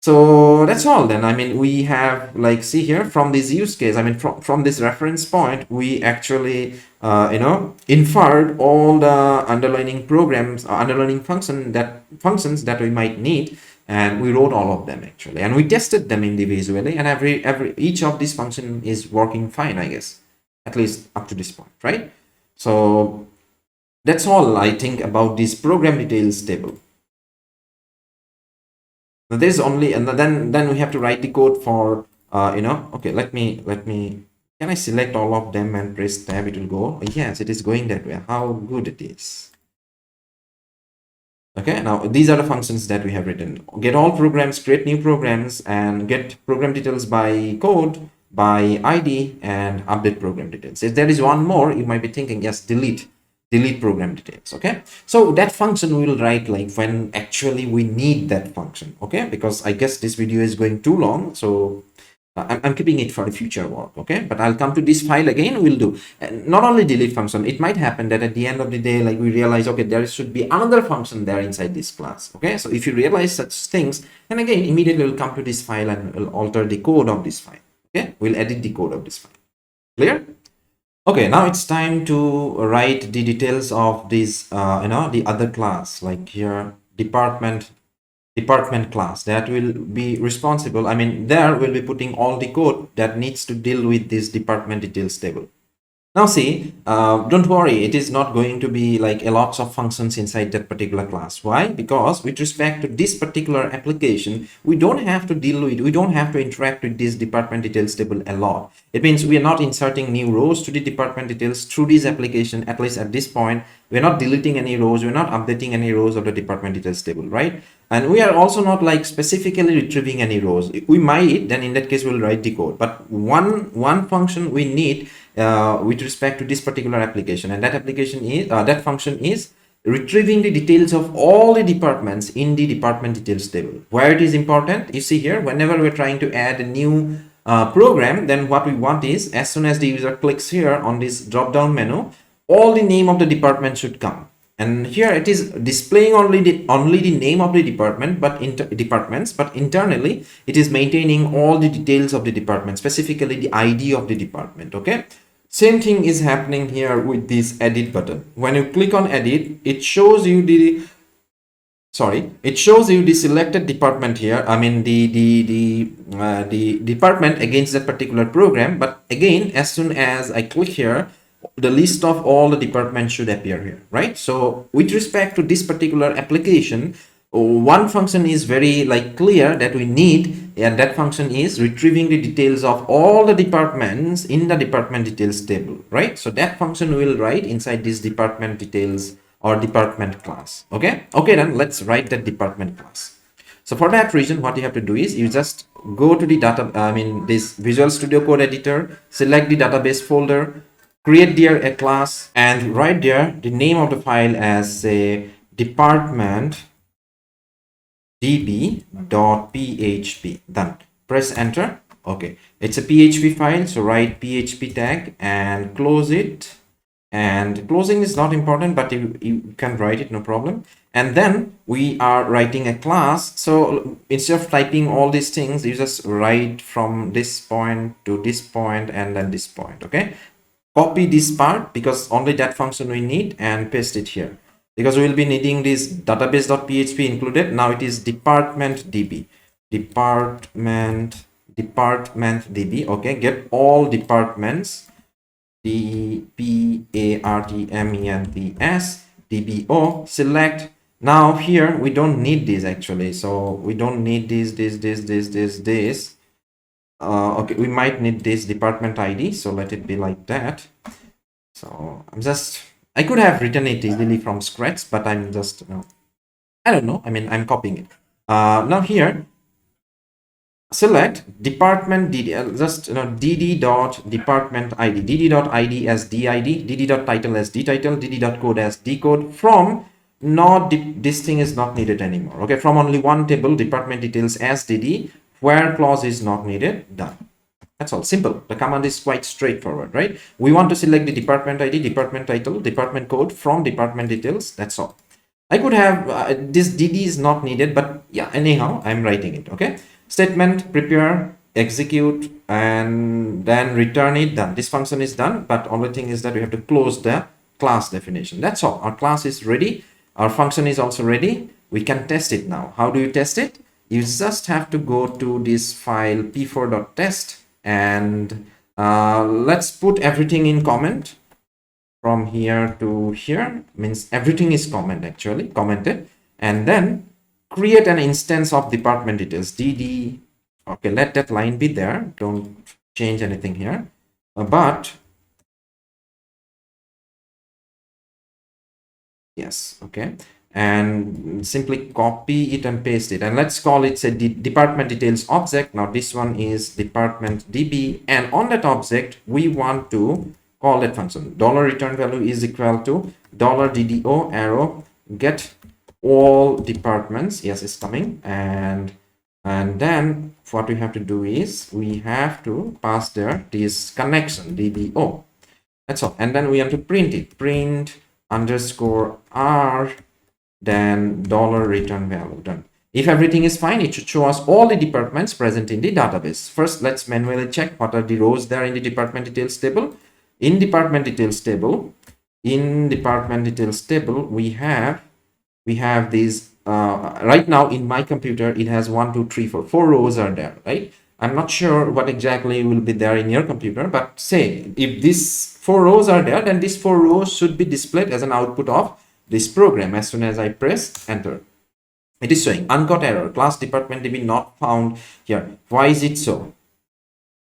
So that's all then. I mean, we have, like, see here from this use case, I mean, from this reference point, we actually, inferred all the underlining programs, underlining functions that we might need, and we wrote all of them actually, and we tested them individually, and each of these function is working fine, I guess, at least up to this point, right? So that's all I think about this program details table. Now there's only, and then we have to write the code for okay, let me can I select all of them and press tab? It will go. Yes, it is going that way. How good it is. Okay, now these are the functions that we have written. Get all programs, create new programs, and get program details by code, by ID, and update program details. If there is one more, you might be thinking, yes, delete program details. Okay, so that function we will write like when actually we need that function. Okay, because I guess this video is going too long, so I'm keeping it for the future work. Okay, but I'll come to this file again. We'll do not only delete function. It might happen that at the end of the day, like we realize, okay, there should be another function there inside this class. Okay, so if you realize such things, then again immediately we'll come to this file and we'll alter the code of this file. Okay, we'll edit the code of this file. Clear? Okay, now it's time to write the details of this, the other class, like here, department class that will be responsible. I mean, there we'll be putting all the code that needs to deal with this department details table. Now see, don't worry, it is not going to be like a lots of functions inside that particular class. Why? Because with respect to this particular application, we don't have to interact with this department details table a lot. It means we are not inserting new rows to the department details through this application, at least at this point. We're not deleting any rows, we're not updating any rows of the department details table, right? And we are also not like specifically retrieving any rows. If we might, then in that case we'll write the code. But one function we need with respect to this particular application, and that application is that function is retrieving the details of all the departments in the department details table. Where it is important, you see here, whenever we're trying to add a new program, then what we want is, as soon as the user clicks here on this drop down menu, all the name of the department should come. And here it is displaying only the name of the department, but departments, but internally it is maintaining all the details of the department, specifically the ID of the department. Okay, same thing is happening here with this edit button. When you click on edit, it shows you the selected department here. I mean the department against that particular program. But again, as soon as I click here, the list of all the departments should appear here, right? So with respect to this particular application, one function is very like clear that we need, and that function is retrieving the details of all the departments in the department details table, right? So that function we will write inside this department details or department class. Okay, then let's write that department class. So for that reason, what you have to do is you just go to the this Visual Studio Code editor, select the database folder, create there a class, and write there the name of the file as say department db.php. Done. Press enter. Okay, it's a PHP file, so write PHP tag and close it. And closing is not important, but you can write it, no problem. And then we are writing a class. So instead of typing all these things, you just write from this point to this point and then this point. Okay, copy this part because only that function we need, and paste it here because we will be needing this database.php included. Now it is department db. Okay, get all departments departments dbo, select. Now here we don't need this actually, so we don't need this. Okay, we might need this department ID, so let it be like that. So I could have written it easily from scratch, but I'm just I don't know, I mean, I'm copying it. Now here select department dd, just dd dot department id, dd dot id as did, dd dot title as dtitle, dd dot code as dcode. From not this thing is not needed anymore. Okay, from only one table, department details as dd, where clause is not needed, done. That's all, simple. The command is quite straightforward, right? We want to select the department id, department title, department code from department details. That's all. I could have this dd is not needed, but yeah, anyhow I'm writing it. Okay, statement, prepare, execute, and then return it, done. This function is done, but only thing is that we have to close the class definition. That's all. Our class is ready, our function is also ready. We can test it now. How do you test it? You just have to go to this file p4.test, and let's put everything in comment. From here to here means everything is commented, and then create an instance of department details dd. Okay, let that line be there, don't change anything here, but yes, okay, and simply copy it and paste it, and let's call it, say, department details object. Now this one is department db, and on that object we want to call that function. $return value is equal to $ddo arrow get all departments. Yes, it's coming. And then what we have to do is we have to pass there this connection dbo. That's all. And then we have to print it, print underscore r, then $return value, done. If everything is fine, it should show us all the departments present in the database. First, let's manually check what are the rows there in the department details table. In department details table, we have these right now in my computer it has 1 2 3 4 rows are there, right? I'm not sure what exactly will be there in your computer, but say if these 4 rows are there, then these 4 rows should be displayed as an output of this program. As soon as I press enter, it is showing uncaught error, class department db not found here. Why is it so?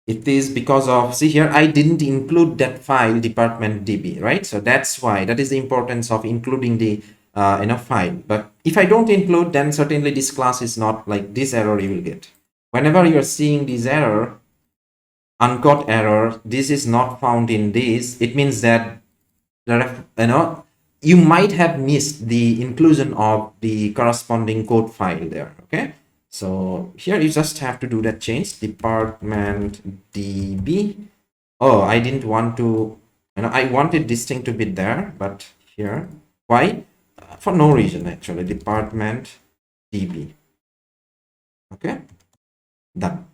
It is because of, see here, I didn't include that file department db, right? So that's why, that is the importance of including the file. But if I don't include, then certainly this class is not, like this error you will get. Whenever you are seeing this error, uncaught error, this is not found in this, it means that you might have missed the inclusion of the corresponding code file there. Okay, so here you just have to do that change, department db. Oh, I didn't want to, I wanted this thing to be there, but here, why? For no reason actually, department db. Okay, done.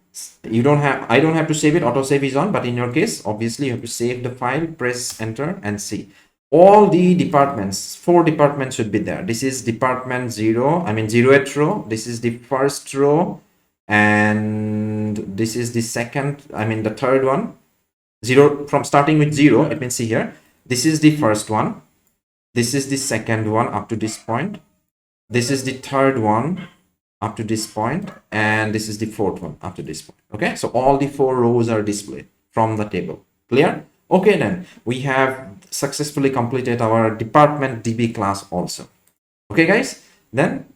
You don't have, I don't have to save it, autosave is on, but in your case, obviously you have to save the file, press enter, and see. All the departments, 4 departments should be there. This is department 0, I mean 0th row. This is the first row, and this is the second, I mean the third one. 0 from starting with 0. Let me see here. This is the first one. This is the second one up to this point. This is the third one up to this point, and this is the fourth one up to this point. Okay, so all the 4 rows are displayed from the table. Clear? Okay, then we have successfully completed our department db class also. Okay guys, then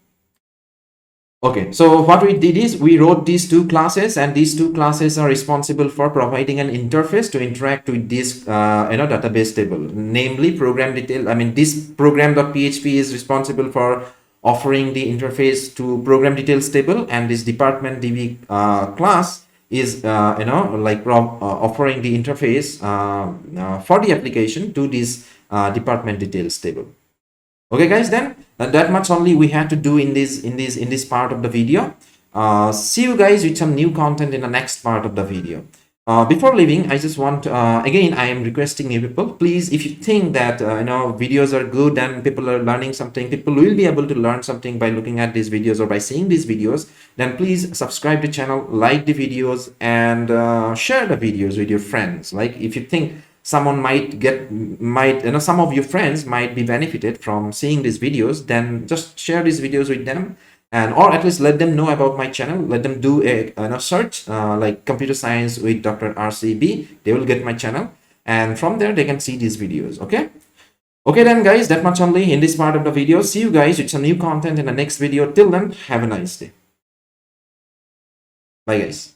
okay, so what we did is we wrote these 2 classes, and these 2 classes are responsible for providing an interface to interact with this database table, namely program detail. I mean, this program.php is responsible for offering the interface to program details table, and this department db class is offering the interface for the application to this department details table. Okay guys, then that much only we had to do in this part of the video. See you guys with some new content in the next part of the video. Before leaving, I just want again, I am requesting you people, please, if you think that videos are good and people are learning something, people will be able to learn something by looking at these videos or by seeing these videos, then please subscribe to the channel, like the videos, and share the videos with your friends. Like if you think someone might some of your friends might be benefited from seeing these videos, then just share these videos with them, and or at least let them know about my channel. Let them do a search like computer science with Dr. RCB. They will get my channel, and from there they can see these videos. Okay then guys, that much only in this part of the video. See you guys with some new content in the next video. Till then, have a nice day. Bye guys.